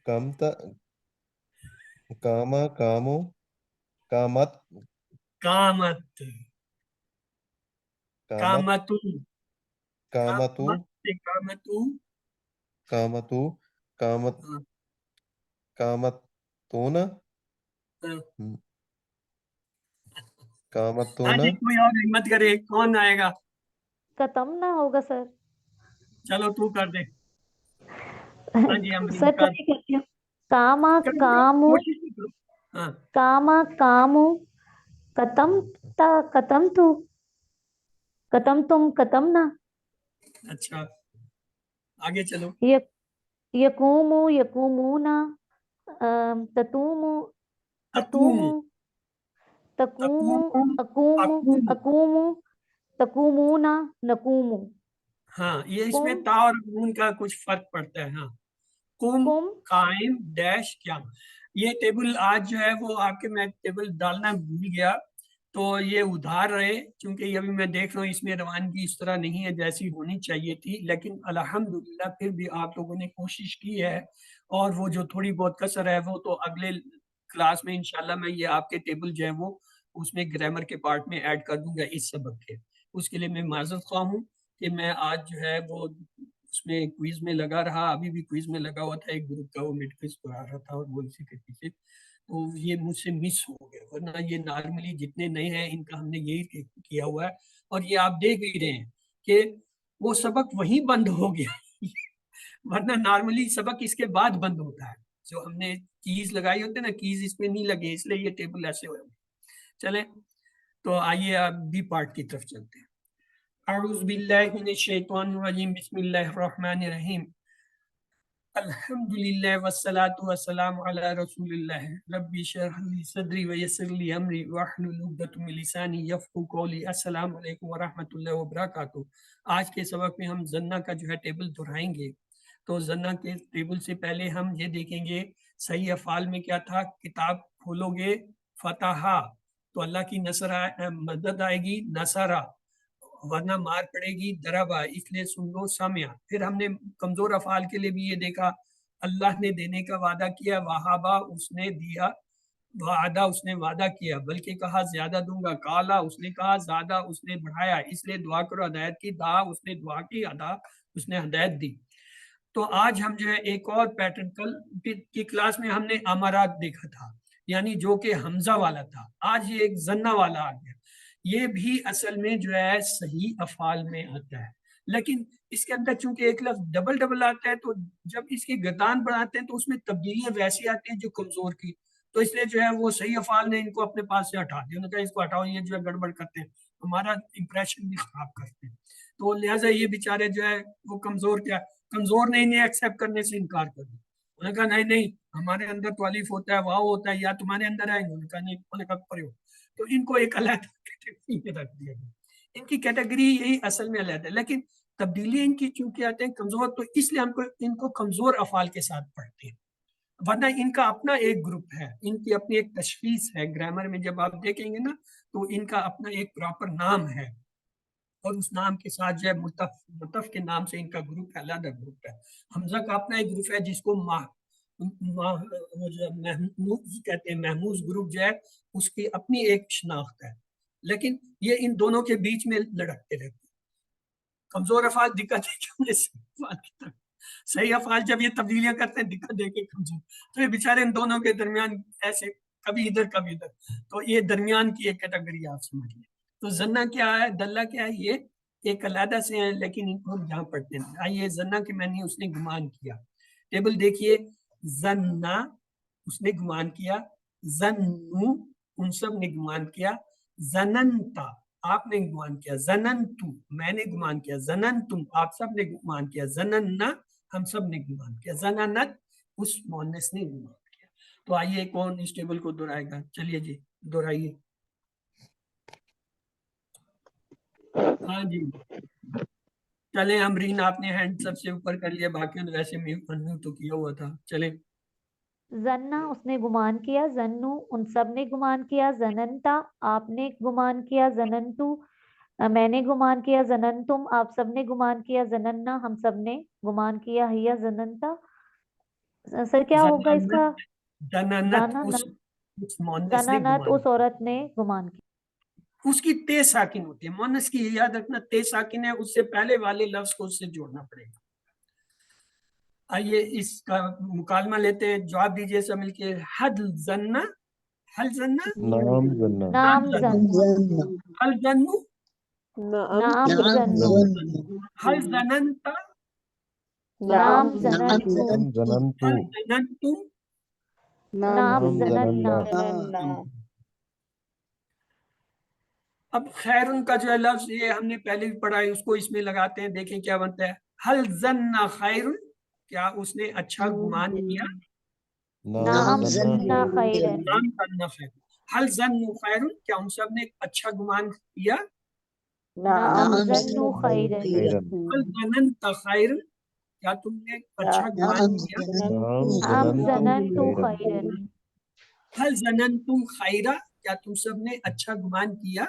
कमता कामा कामु कामत कामत, कामत कामतु, कामतु कामत से कामतु, कामतु कामत हाँ, कामतूना हाँ। हाँ कामतूना जी, कोई और हिम्मत करे, कौन आएगा? खत्म ना होगा सर। चलो तू कर दे। हाँ जी अमरीन सर कर, चलिए करती हूँ। कामा करो करो, कामु कोशिश तो करो। हाँ, कामा कामु कतम ता कतम तू कतम तुम कतम ना। अच्छा आगे चलो। यक यकूमु यकूमुना ततूमु अतूम, ततूमु तकूमु अकूम, अकूमु अकूम, अकूमु तकूमुना नकूमु। हाँ, ये इसमें कुम ता और नून का कुछ फर्क पड़ता है। हाँ, कुम, कुम कायम, डैश, क्या। ये टेबल आज जो है वो आपके, मैं टेबल डालना भूल गया, तो ये उधार रहे, क्योंकि अभी मैं देख रहा हूँ इसमें रवानगी इस तरह नहीं है जैसी होनी चाहिए थी, लेकिन अल्हम्दुलिल्लाह फिर भी आप लोगों ने कोशिश की है, और वो जो थोड़ी बहुत कसर है वो तो अगले क्लास में इंशाल्लाह मैं ये आपके टेबल जो है वो उसमें ग्रामर के पार्ट में ऐड कर दूंगा इस सबक के। उसके लिए मैं माजरत ख्वाह हूँ कि मैं आज जो है वो उसमें क्विज में लगा रहा, अभी भी क्विज में लगा हुआ था, एक ग्रुप का वो मिड क्विज करा रहा था और वो इसी के पीछे, तो ये मुझसे मिस हो गया, वरना ये नॉर्मली जितने नए हैं इनका हमने यही किया हुआ है। और ये आप देख भी रहे हैं कि वो सबक वहीं बंद हो गया वरना नॉर्मली सबक इसके बाद बंद होता है, जो हमने कीज लगाई होते हैं ना, कीज इसमें नहीं लगे, इसलिए ये टेबल ऐसे हो। चले तो आइए आप बी पार्ट की तरफ चलते हैं। अऊज़ु बिल्लाहि मिनश शैतानिर रजीम, बिस्मिल्लाहिर रहमानिर रहीम, अल्हम्दुलिल्लाह वस्सलातु वस्सलामु अला रसूलिल्लाह, रब्बि इश्रह ली सदरी व यस्सिर ली अमरी वहलुल उक़दतम मिन लिसानी यफ़क़हू क़ौली। अस्सलामु अलैकुम व रहमतुल्लाहि व बरकातहू। आज के सबक में हम ज़न्ना का जो है टेबल दोहराएंगे। तो ज़न्ना के टेबल से पहले हम ये देखेंगे सही अफ़ाल में क्या था। किताब खोलोगे फतहा तो अल्लाह की मदद आएगी, नसरा वरना मार पड़ेगी, दरबा इसलिए सुन लो, सामिया। फिर हमने कमजोर अफाल के लिए भी ये देखा, अल्लाह ने देने का वादा किया, वहाबा उसने दिया, वादा उसने वादा किया, बल्कि कहा ज्यादा दूंगा, काला उसने कहा ज्यादा उसने बढ़ाया, इसलिए दुआ करो हदायत की, दा उसने दुआ की, अदा उसने हदायत दी। तो आज हम जो है एक और पैटर्न, कल की क्लास में हमने अमारात देखा था, यानी जो कि हमजा वाला था, आज ये एक जन्ना वाला आ गया। ये भी असल में जो है सही अफाल में आता है, लेकिन इसके अंदर चूंकि एक लफ्ज डबल डबल आता है, तो जब इसकी गर्दान बढ़ाते हैं तो उसमें तब्दीलियां वैसी आती हैं जो कमजोर की, तो इसलिए जो है वो सही अफाल ने इनको अपने पास से हटा दिया, उन्होंने कहा इसको हटाओ, ये जो है गड़बड़ करते हैं, हमारा इंप्रेशन भी खराब करते हैं। तो लिहाजा ये बेचारे जो है वो कमजोर, क्या कमजोर ने इन्हें एक्सेप्ट करने से इनकार कर दिया। उन्होंने कहा नहीं नहीं, हमारे अंदर तो अलीफ होता है, वाव होता है, या तुम्हारे अंदर है। उन्होंने कहा नहीं, उन्होंने कहा पढ़ो। तो इनको एक अलग कैटेगरी में रख दिया गया। इनकी कैटेगरी यही असल में अलग है, लेकिन तब्दीली इनकी चूंकि आते हैं कमजोर, तो इसलिए हमको इनको कमजोर अफाल के साथ पढ़ते हैं, वरना इनका अपना एक ग्रुप है, इनकी अपनी एक तशखीस है। ग्रामर में जब आप देखेंगे ना तो इनका अपना एक प्रॉपर नाम है, और उस नाम के साथ जो है मुतफ के नाम से इनका ग्रुप है, अलग ग्रुप है। हमजा का अपना एक ग्रुप है जिसको वो जो महमूज कहते हैं, महमूज ग्रुप जो है उसकी अपनी एक शनाख्त है, लेकिन ये इन दोनों के बीच में लड़कते रहते हैं। कमजोर अफाल दिक्कत है, सही अफाल जब ये तब्दीलियां करते हैं दिक्कत देके कमजोर, तो ये बेचारे इन दोनों के दरमियान ऐसे कभी इधर कभी इधर, तो ये दरमियान की एक कैटेगरी आप समझिए। तो जन्ना क्या है, दल्ला क्या है, ये एक अलहदा से हैं, लेकिन इनको हम यहाँ पढ़ते हैं। आइए, जन्ना के मैंने उसने गुमान किया, टेबल देखिए, जन्ना उसने गुमान किया, जन्नू उन सब ने गुमान किया, जननता आपने गुमान किया, जननतु मैंने गुमान किया, जननतुम आप सब ने गुमान किया, जनन्ना हम सब ने गुमान किया, जननत उस मोहन्नस ने गुमान किया। तो आइए कौन इस टेबल को दोहराएगा, चलिए जी दोहराइए। हाँ जी, चले अमरीन, आपने हैंड सबसे ऊपर कर लिया, बाकी ने वैसे म्यूट तो किया हुआ था। चले, जन्ना उसने गुमान किया, जन्नू उन सब ने गुमान किया, जननता आपने गुमान किया, जननतु मैंने गुमान किया, जननतुम आप सब ने गुमान किया, जनन्ना हम सब ने गुमान किया, हिया जननता सर क्या होगा इसका? जननत जननत उस मोहन्नस ने जननत गुमान उस औरत ने गुमान किया। उसकी ते साकिन होती है, मोहन्नस की याद रखना ते साकिन है, उससे पहले वाले लफ्ज को उससे जोड़ना पड़ेगा। आइए इसका मुकालमा लेते हैं, जवाब दीजिए सब मिलके। हल जन्ना, हल जन्ना, नाम जन्ना, नाम जन्ना, हल जन्नु, नाम जन्नु, हल जननता, नाम जनन्तु, नाम जनन्तु, हल जननतुम, नाम नाम जनन्ना। जनन्ना। अब खैरुन का जो है लफ्ज, ये हमने पहले भी पढ़ा है, उसको इसमें लगाते हैं, देखें क्या बनता है। हल जन्ना खैरुन, क्या उसने अच्छा गुमान किया, नाम जन्ना खैरन, नाम जन्ना खैरुन। हल जन्नु खैरुन, क्या उन सब ने अच्छा गुमान किया, नाम जन्नु खैरन खैरन हल ज़ननत खैरन, क्या तुमने अच्छा गुमान किया? नाम आम ज़ननतु ज़ननतु खैरन खैरन हल ज़ननतुम खैरा, क्या तुम सब ने अच्छा गुमान किया?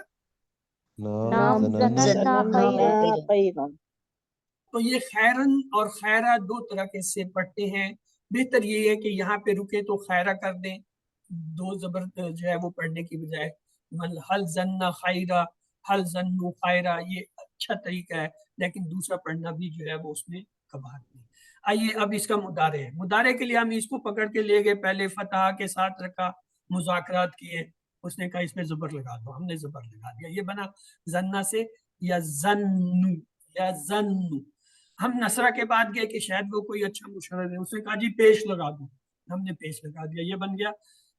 नाम ज़नन्ना ज़नन्ना खैरन तो ये खैरन और खैरा दो तरह के से पढ़ते हैं। बेहतर ये है कि यहाँ पे रुके तो खैरा कर दें, दो जबर जो है वो पढ़ने की बजाय। हल जन्ना खैरा, हल जन्नु खैरा, ये अच्छा तरीका है, लेकिन दूसरा पढ़ना भी जो है वो उसमें कबाहत नहीं। आइए अब इसका मुदारे है। मुदारे के लिए हम इसको पकड़ के ले गए, पहले फतह के साथ रखा, मुज़ाकरात किए, उसने कहा इसमें जबर लगा दो, हमने जबर लगा दिया, ये बना जन्ना से या जन्नु या जन्नु। हम नसरा के बाद गए कि शायद वो कोई अच्छा मुशर्रफ है, उसने कहा जी पेश लगा दो, हमने पेश लगा दिया, ये बन गया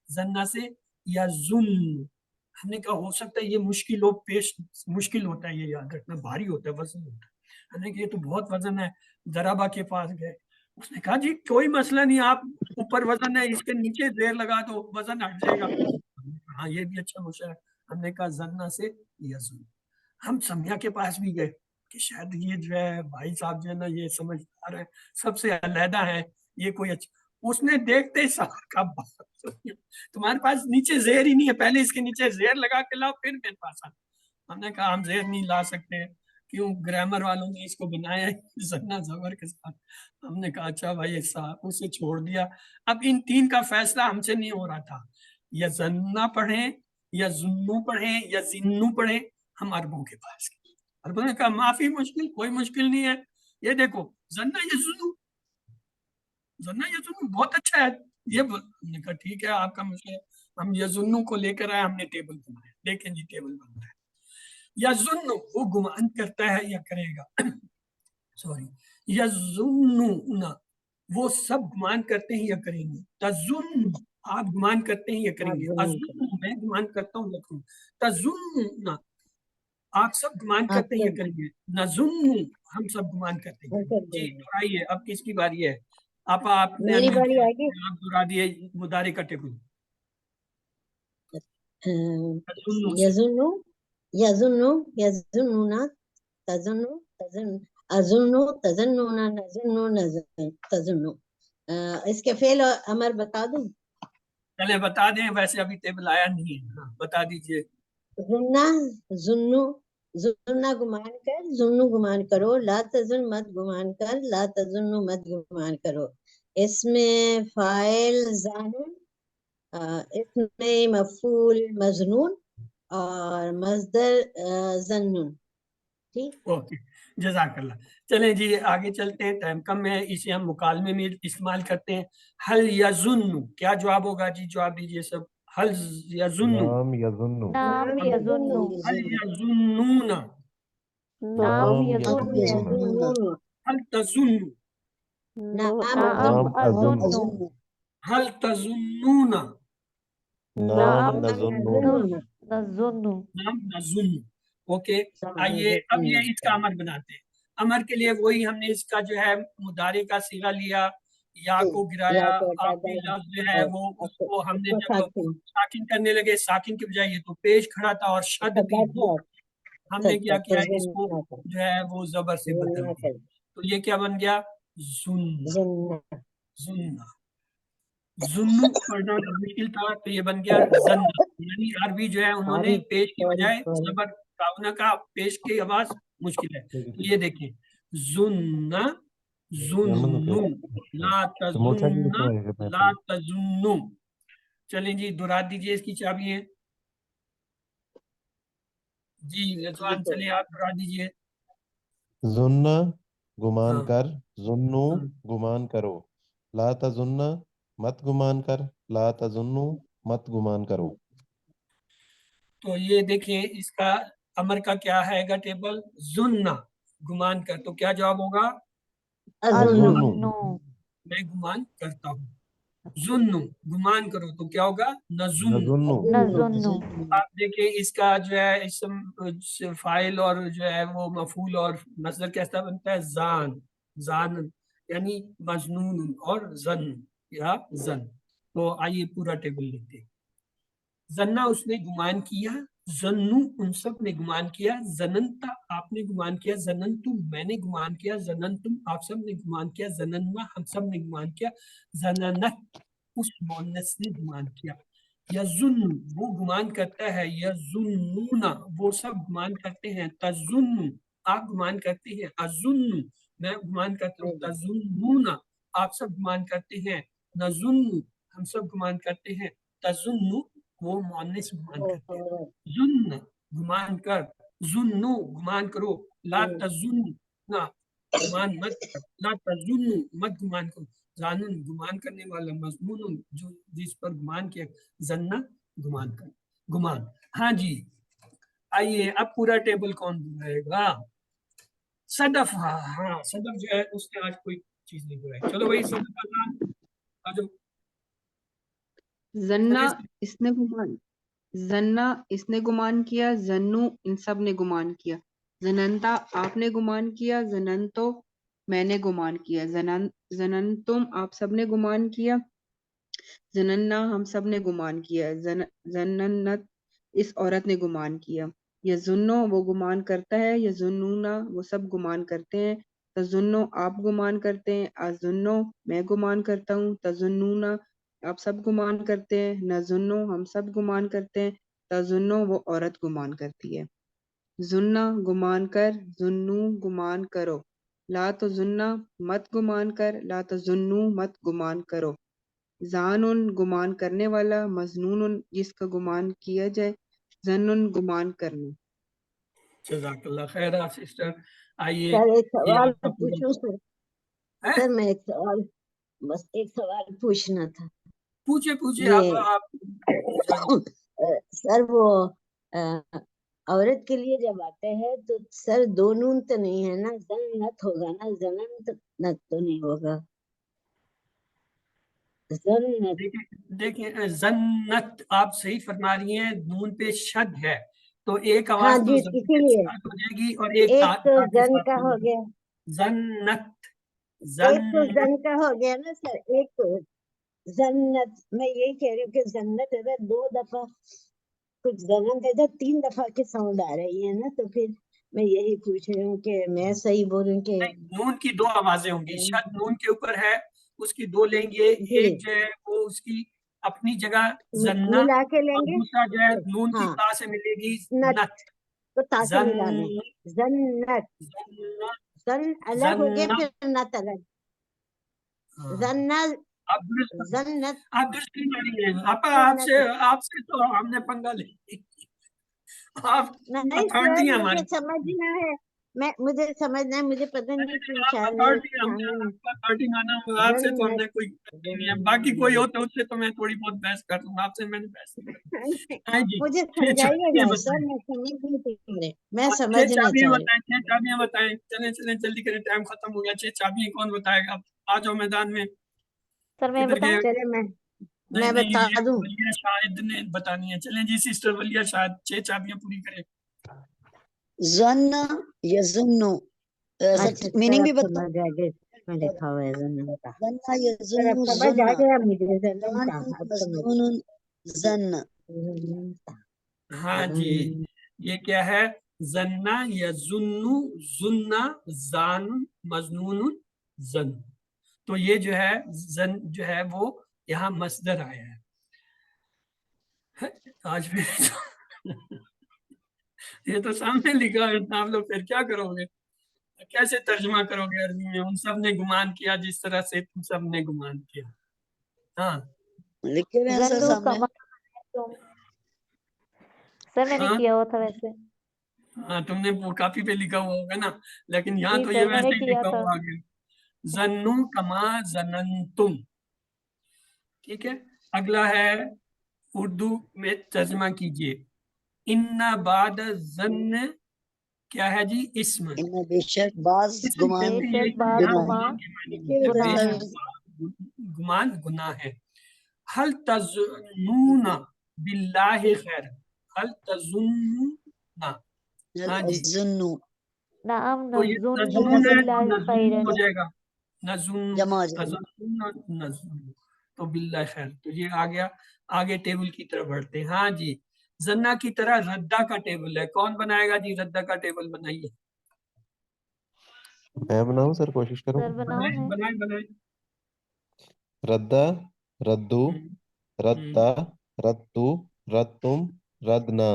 जन्ना से या जुन्न। हमने कहा हो सकता है ये मुश्किल हो, पेश मुश्किल होता है, ये याद रखना, भारी होता है, वजन होता है। हमने कहा ये तो बहुत वजन है, जराबा के पास गए, उसने कहा जी कोई मसला नहीं, आप ऊपर वजन है इसके नीचे जेर लगा दो, वजन हट जाएगा। हमने कहा हाँ ये भी अच्छा मुशर्रफ। हमने कहा जन्ना से या जुन्न। हम समिया के पास भी गए कि शायद ये जो है भाई साहब जो है ना ये समझदार है, सबसे अलहदा है, ये कोई अच्छा। उसने देखते ही सबर का तुम्हारे पास नीचे जेर ही नहीं है, पहले इसके नीचे जेर लगा के लाओ फिर मेरे पास आ। हमने कहा हम जेर नहीं ला सकते, क्यों, ग्रामर वालों ने इसको बनाया है जन्ना जबर के साथ। हमने कहा अच्छा भाई ऐसा, उसे छोड़ दिया। अब इन तीन का फैसला हमसे नहीं हो रहा था, या जन्ना पढ़े या जुन्नू पढ़े या जिन्नू पढ़े। हम अरबों के पास गए, अरबों ने कहा माफी मुश्किल, कोई मुश्किल नहीं है, ये देखो जन्ना यजुन्नू, जन्ना यजुन्नू बहुत अच्छा है, ये हमने कहा ठीक है आपका मुश्किल है। हम यजुन्नू को लेकर आए, हमने टेबल बनाया, देखें जी टेबल बन रहा है। यजुन्नू वो गुमान करता है या करेगा, सॉरी, यजुन्नू ना वो सब गुमान करते हैं या करेंगे। तजुन्न आप गुमान करते हैं या करेंगे, अजुन्न मैं गुमान करता हूँ या करूँ। तजुन्न आप सब गुमान करते हैं या करेंगे। नजुन्न हम सब गुमान करते हैं। जी दोहराइए, अब किसकी बारी है? आपने मेरी बारी आ गई। आप दोहरा दिए मुदारे का टेबल। तजुन्नु से। यजुन्नु यजुन्नु यजुन्नुना तजुन्नु तजुन्नु अजुन्नु तजुन्नुना नजुन्नु तजुन्नु। इसके फेल और अमर बता दूं? चले बता दें, वैसे अभी टेबल आया नहीं है। हाँ, बता दीजिए। जुन्ना जुन्नु जुन्ना गुमान कर जुन्नु गुमान करो, ला तजुन मत गुमान कर, ला तजुन्नु मत गुमान करो। इसमें फाइल जानून, इसमें मफूल मजनून और मजदर जन्नून। ठीक, ओके, जज़ाकल्लाह। चलें जी आगे चलते हैं, टाइम कम है, इसे हम मुकालमे में इस्तेमाल करते हैं। हल यजुन्नु, क्या जवाब होगा जी? जवाब दीजिए सब। हल यजुन्नु, नाम यजुन्नु नाम यजुन्नु हल यजुन्नूना, नाम नाम यजुन्नु यजुन्नु हल तजुन्नु, नाम अजुन्नु हल तजुन्नूना, नाम नाम नजुन्नु नजुन्नु नाम नजुन्नु। ओके, आइए अब ये इसका अमर बनाते हैं। अमर के लिए वही हमने इसका जो है मुदारे का सीगा लिया, या को गिराया, आखिरी लफ्ज जो है वो उसको हमने जब साकिन करने लगे, साकिन की बजाय ये तो पेश खड़ा था और शद थी दो, हमने क्या किया इसको जो है वो जबर से बदल दिया। तो ये क्या बन गया? जुन्ना, जुन्ना। जुन्नु पढ़ना तो मुश्किल था, तो ये बन गया जन्ना। यानी अरबी जो है उन्होंने पेश की बजाय जबर कावना का, पेश की आवाज मुश्किल है। तो ये देखिए जुन्ना जुन्नु, ला तजुन्ना ला तजुन्नु। चलें जी दोहरा दीजिए इसकी चाबियां। जी रजवान चले आप दोहरा दीजिए। जुन्ना गुमान हाँ। कर, जुन्नु हाँ। गुमान करो, ला तजुन्ना मत गुमान कर, ला तजुन्नु मत गुमान करो। तो ये देखिए इसका अमर का क्या है टेबल? जुन्ना गुमान कर, तो क्या जवाब होगा? अजुन्नु मैं गुमान करता हूँ। जुन्नु गुमान करो, तो क्या होगा? नजुन्नु। नजुन्नु नजुन्नु आप देखिए इसका जो है इसम फाइल और जो है वो मफूल और मसदर कैसा बनता है? जान, जान यानी मजनून और जन या जन। तो आइए पूरा टेबल लिखते हैं। जन्ना उसने गुमान किया जन्नू उन सब ने गुमान किया, जनंता आपने गुमान किया, जनंतुम मैंने गुमान किया, जनंतुम आप सब ने गुमान किया, जनन्ना हम सब ने गुमान किया, जननत उस मोनस ने गुमान किया। यजुन्नु वो गुमान करता है, यजुन्नूना वो सब गुमान करते हैं, तजुन्नु आप गुमान करते हैं, अजुन्नु मैं गुमान करता हूँ, तजुन्नूना आप सब गुमान करते हैं, नजुन्नु हम सब गुमान करते हैं, तजुन्नु वो मोनस गुमान करते हैं। जुन्न गुमान कर, जुन्नु गुमान करो, ला तजुन्नु ना गुमान मत कर, ला तजुन्नु मत गुमान करो, जानन गुमान करने वाला, मजमून जो जिस पर गुमान किया, जन्ना गुमान कर, गुमान। हाँ जी, आइए अब पूरा टेबल कौन बनाएगा? सदफ, हाँ सदफ जो है उसने आज कोई चीज नहीं बनाई। चलो भाई सदफ का नाम आ जाओ। जन्ना इसने गुमान, जन्ना इसने गुमान किया, जन्नू इन सब ने गुमान किया, जनंता आपने गुमान किया, जनंतो मैंने गुमान किया, जनंतुम आप सब ने गुमान किया, जनन्ना हम सब ने गुमान किया, जनन्नत इस औरत ने गुमान किया, यजुन्नो वो गुमान करता है, यजुन्नूना वो सब गुमान करते हैं, तजुन्नो आप गुमान करते हैं, अजुन्नो मैं गुमान करता हूँ, तजुन्नूना आप सब गुमान करते हैं, नजुन्नो हम सब गुमान करते हैं, तजुन्नो वो औरत गुमान करती है। जुन्ना गुमान कर, जुन्नू गुमान करो, ला तो जुन्ना मत गुमान कर, ला तो जुन्नू मत गुमान करो, जानुन गुमान करने वाला, मजनून जिसका गुमान किया जाए, जन्नुन गुमान करना। जज़ाकल्लाह खैर सिस्टर। आइए सर एक ये सवाल आपका पूरा पूछूं सर? है? सर मैं एक सवाल, बस एक सवाल पूछना था। पूछे पूछे ये आप सर वो औरत के लिए जब आते हैं तो सर दो नून तो नहीं है ना, जन्नत होगा ना, जननत तो नहीं होगा, जन्नत। देखिए जन्नत आप सही फरमा रही हैं, नून पे शद है तो एक हाँ आवाज तो जी, जबर के इसीलिए साथ हो जाएगी और एक एक ता तो ता के जन साथ का हो हो जाएगी। गया, जन्नत एक तो जन्नत जन का हो गया ना सर, एक तो जन्नत। मैं यही कह रही हूँ कि जन्नत अगर दो दफा कुछ जन्नत है तो तीन दफा की साउंड आ रही है ना, तो फिर मैं यही पूछ रही हूँ कि मैं सही बोल रही हूँ कि नून की दो आवाजें होंगी, शद नून के ऊपर है उसकी दो लेंगे, जी एक जो है वो उसकी अपनी जगह जन्ना मिला के और लेंगे, दूसरा जो है नून की हाँ ता से मिलेगी नत, नत, तो ता से मिला लें, जन्नत, जन्नत जन अलग हो गया जन्नत। फिर नत अलग, हाँ, जन्नत आप दुरुस्त जन्नत। आप दुरुस्त नहीं मानिए, आपसे आपसे तो हमने पंगा ले आप नहीं सर अथॉरिटी है मुझे हमारी, समझना है, मुझे समझना है, मुझे पता नहीं क्यों आप ख्याल अथॉरिटी है, हमने में आपका अथॉरिटी माना हुआ, आपसे तो हमने कोई नहीं है, बाकी कोई हो तो उससे तो मैं थोड़ी बहुत बहस कर लूंगा, आपसे मैंने बहस नहीं की। हाँ जी, मुझे छह चाबियां समझाइएगा सर, बताएं, मैं समझ नहीं पा रही, मैं छह समझना चाबियां चाह रही। बताएं, छह चाबियां बताएं, चलें चलें जल्दी करें, टाइम खत्म हो गया, छह चाबियां कौन बताएगा? आ जाओ मैदान में। सर मैं किधर बताऊं? गए? चले नहीं मैं नहीं, बता ये दूं। वलिया शाहिद ने बतानी है, चलें जी सिस्टर वलिया शाहिद, छह चाबियां पूरी करें। जन्न यजुन्नु, अच्छा मीनिंग भी सर बता। समझ आ गया, इसमें लिखा हुआ है जन्नत का, जन्ना सर अब यजुन्नु समझ आ जन्ना, गया मुझे जन्नत का, जानन अब समझ मजनून जन्न। हाँ जी, ये क्या है? जन्ना यजुन्नु जुन्ना जान मजनून जन, तो ये जो है जन जो है वो यहाँ मसदर आया है। आज भी ये तो सामने लिखा है, आप लोग फिर क्या करोगे, कैसे तर्जुमा करोगे अरबी में? उन सब ने गुमान किया जिस तरह से तुम सब ने गुमान किया। हाँ लिखे हुए हैं सर जन्नू सामने। कमा सर मैंने हाँ किया हुआ था वैसे। हाँ, तुमने वो कॉपी पे लिखा हुआ होगा ना, लेकिन यहाँ जी तो ये सर मैंने वैसे ही किया लिखा था। हुआ है, जन्नु कमा जनंतुम। ठीक है, अगला है उर्दू में तर्जमा कीजिए, इन्ना बाद जन्न क्या है जी? इस्म, इनमें बेशक बाज इस्म गुमान कहते हैं, बेशक बाद यहाँ गुमान गुमान के माने में लिखे है, हुए थे गुनाह सर। है। बेशक गुमान गुनाह है। हल तज़ुन्नूना बिल्लाहि खैर, हल तज़ुन्नूना, हाँ जी, जन्नु नाम तो ये नज़ुन्नु तज़ुन्न है तो बिल्लाहि नज़ुन्न हो खैरन। जाएगा, नज़ुन्न जमा हो जाएगा। तज़ुन्न नज़ुन्न, तो बिल्लाहि खैर, तो ये आ गया। आगे टेबल की तरफ बढ़ते हैं। हाँ जी, जन्ना की तरह रद्दा का टेबल है, कौन बनाएगा जी? रद्दा का टेबल बनाइए। मैं बनाऊं सर, कोशिश करूं। सर बनाओ बनाए मैं। बनाए बनाए। रद्दा, रद्दू, हम्म, रद्दा, रत्तू, रत्तुम, रद्ना।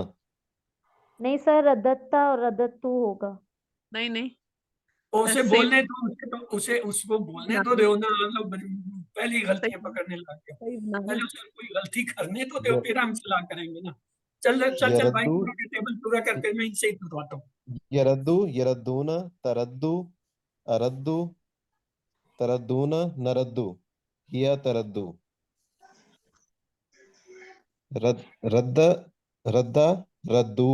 नहीं सर, रदत्ता और रदत्तू होगा। नहीं नहीं, उसे सही बोलने दो, उसे उसको बोलने ना, तो दो ना। आप लोग पहली गलतियां सही पकड़ने लग गए। सही बना पहले लो। उसे कोई गलती करने तो दो, य- फिर हम सलाह करेंगे ना। चल चल चल भाई, यरद्दू, पूरा का टेबल पूरा कर, फिर मैं इनसे ही तुरवाता हूँ। यरद्दू, यरद्दूना, तरद्दू, अरद्दू, तरद्दूना, नरद्दू, हिया तरद्दू। रद्द, रद्दा, रद्दू,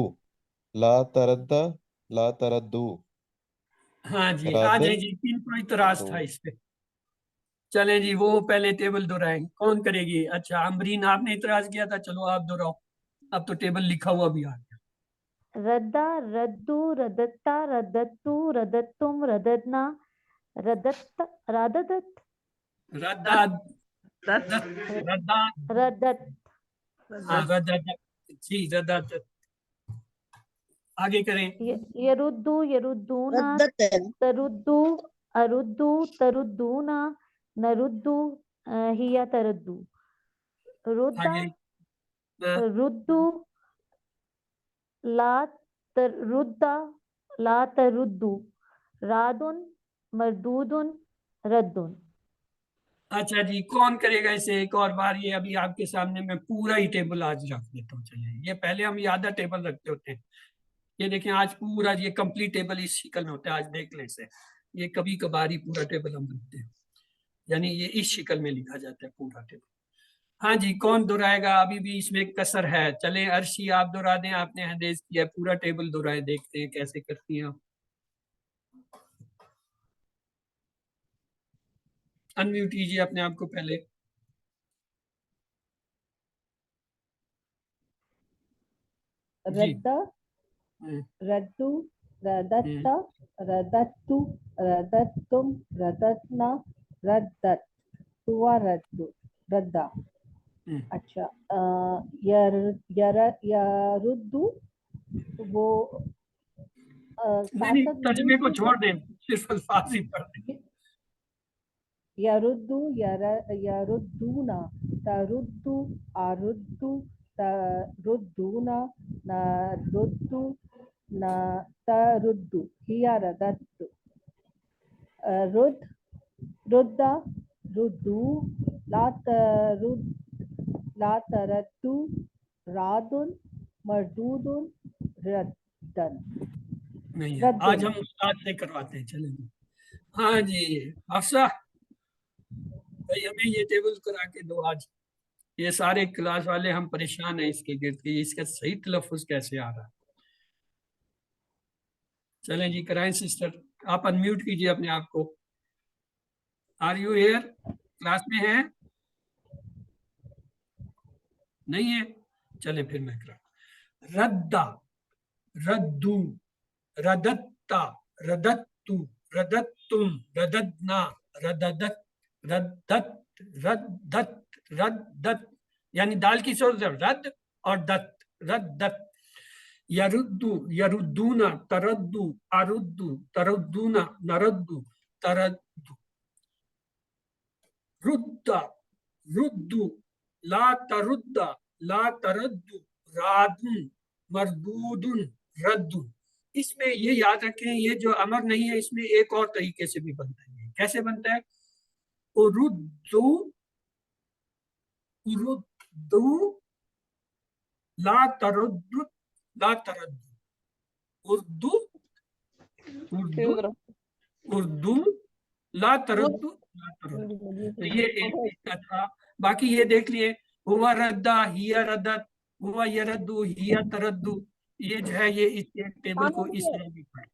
ला तरद्दा, ला तरद्दू, हाँ जी, आ जाए रादन, जी, किन को इतराज था रद्दू। इस पे? चलें जी, वो पहले टेबल दोहराएं, कौन करेगी? अच्छा अमरीन, आपने इतराज किया था, चलो आप दोहराओ। अब तो टेबल लिखा हुआ भी आ गया। रद्दा, रद्दू, रदत्ता, रदत्तू, रदत्तुम, रददना, रदत्त, राददत, रद्दा, दस रद्दा, रदत, हाँ रद्दा जी, रद्दा। आगे करें। यरुद्दू, यरुद्दूना, रद्दत है ना? तरुद्दू, अरुद्दू, तरुद्दूना, नरुद्दू, हिया तरद्दू, रुद्दा, आगे हाँ, रुद्दू, ला रुद्दा, ला तरुद्दू, रादुन, मरदूदुन, रद्दुन। अच्छा जी, कौन करेगा इसे एक और बार? ये अभी आपके सामने मैं पूरा ही टेबल आज रख देता हूँ। चलिए, ये पहले हम आधा टेबल रखते होते हैं, ये देखें आज पूरा ये कंप्लीट टेबल इस शिकल में होता है। आज देख लें इसे, ये कभी कभार ही पूरा टेबल हम रखते हैं, यानी ये इस शिकल में लिखा जाता है पूरा टेबल। हाँ जी, कौन दोहराएगा? अभी भी इसमें कसर है। चलें अर्शी, आप दोहरा दें, आपने हदेज किया, पूरा टेबल दोहराए, देखते हैं कैसे करती हैं आप। अनम्यूट कीजिए अपने आप को पहले। जी रद्द, हम्म, रद्दू, रदत्त, रदत्तु, रदत्तुम, रदत्ना, रद्दत, हुआ रद्दू, रद्दा। हम्म। अच्छा, यरुद्दू, वो नहीं नहीं, साथ तर्जमे को छोड़ दें, सिर्फ अल्फाज ही पढ़ दें। यरुद्दू, यरुद्दूना, तरुद्दू, अरुद्दू, तरुद्दूना, नरुद्दू, न तरुद्दू, हिया रदत्तु, रुद्, रुद्दा, रुद्दू, ला तरद्दू, रादुन, मरदूदुन, रद्दन, नहीं है, रद्दुन। आज हम उस्ताद से करवाते हैं। चलें। हाँ जी हफ्सा भाई, हमें ये टेबल करा के दो आज। ये सारे क्लास वाले हम परेशान हैं इसके गिर्द कि इसका सही तलफ्फुज कैसे आ रहा है। चलें जी, कराएं सिस्टर, आप अनम्यूट कीजिए अपने आप को। Are you here? क्लास में हैं? नहीं है? चले फिर मैं करा। रद्दा, रद्दू, रदत्ता, रदत्तु, रदत्तुम, रददना, रददत, रद्दत, रद्दत, रद्दत, यानी दाल की सोच रद्द और दत्त, रद्दत। यरुद्दू, यरुद्दूना, तरद्दू, अरुद्दू, तरद्दूना, नरद्दू, तरद्दू, रुद्दा, रुद्दू, ला तरुद्दा, ला तरद्दू, रादुन, मरदूदुन, रद्दुन। इसमें ये याद रखें, ये जो अमर नहीं है, इसमें एक और तरीके से भी बनता है। कैसे बनता है? उरुद्दू, उरुद्दू, ला तरुद्दू, ला तरद्दू, उर्दू, उर्दू, उर्दू, ला तरद्दू, ला तरद्दू। तो ये एक तरीका था। बाकी ये देख लिए, हुआ रद्दा, हिया रद्दत, हुआ यरद्दू, हिया तरद्दू। ये जो है ये इस टेबल को इस तरह भी पढ़ें।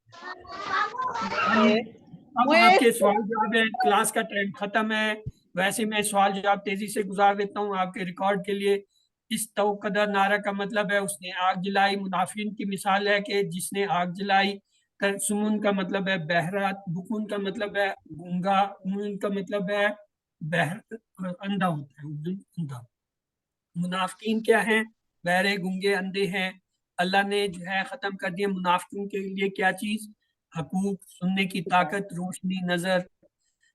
अब आपके सवाल जवाब है, क्लास का टाइम खत्म है। वैसे मैं सवाल जवाब तेजी से गुजार देता हूँ आपके रिकॉर्ड के लिए। इस तौकदा नारा का मतलब है उसने आग जलाई। मुनाफिन की मिसाल है कि जिसने आग जलाई। सुमुन का मतलब है बहरा, बुकुन का मतलब है गूंगा, उमुन का मतलब है बहर, अंधा होता है, अंधा। मुनाफिकीन क्या है? बहरे गूंगे अंधे हैं। अल्लाह ने जो है ख़त्म कर दिया मुनाफिकों के लिए क्या चीज़? हकूक, सुनने की ताकत, रोशनी, नज़र।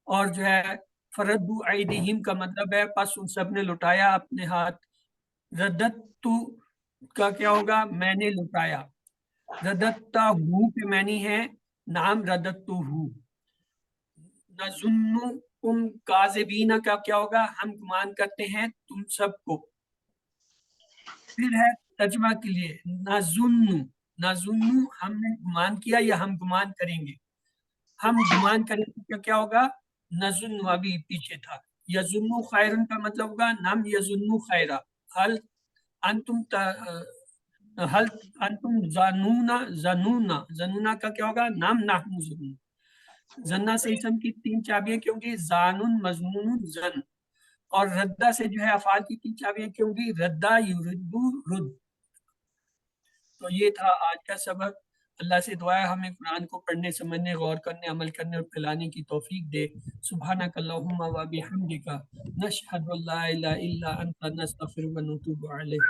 और जो है फरद्दू ऐदीहिम का मतलब है बस उन सब ने लुटाया अपने हाथ। रद्दतु का क्या होगा? मैंने लुटाया। रद्दता हु पे मैनी है नाम रद्दतु हु। नज़ुन्नु कुम काज़िबीना का क्या होगा? हम गुमान करते हैं तुम सबको। फिर है तर्जमा के लिए नज़ुन्नु, नज़ुन्नु हमने गुमान किया या हम गुमान करेंगे। हम गुमान करेंगे तो क्या होगा? नज़ुन्नु अभी पीछे था। यज़ुन्नु खैरन का मतलब होगा नम यज़ुन्नु खैरा। हल अंतुम हल अंतुम ज़ानूना, ज़ानूना, ज़ानूना का क्या होगा? नाम नाहनु ज़ुन्नु। जन्ना से इसम की 3 चाबियां क्यों होंगी? ज़ानुन, मज़नून, ज़न। और रद्दा से जो है अफ़ाल की 3 चाबियां क्यों होंगी? रद्दा, युरद्दु, रुद। तो ये था आज का सबक। अल्लाह से दुआ है हमें कुरान को पढ़ने, समझने, गौर करने, अमल करने और फैलाने की तौफीक दे। सुब्हानक अल्लाहुम्मा व बिहम्दिका नशहदु अल्ला इलाहा इल्ला अंता नस्तगफिरुका व नतूबु अलैक।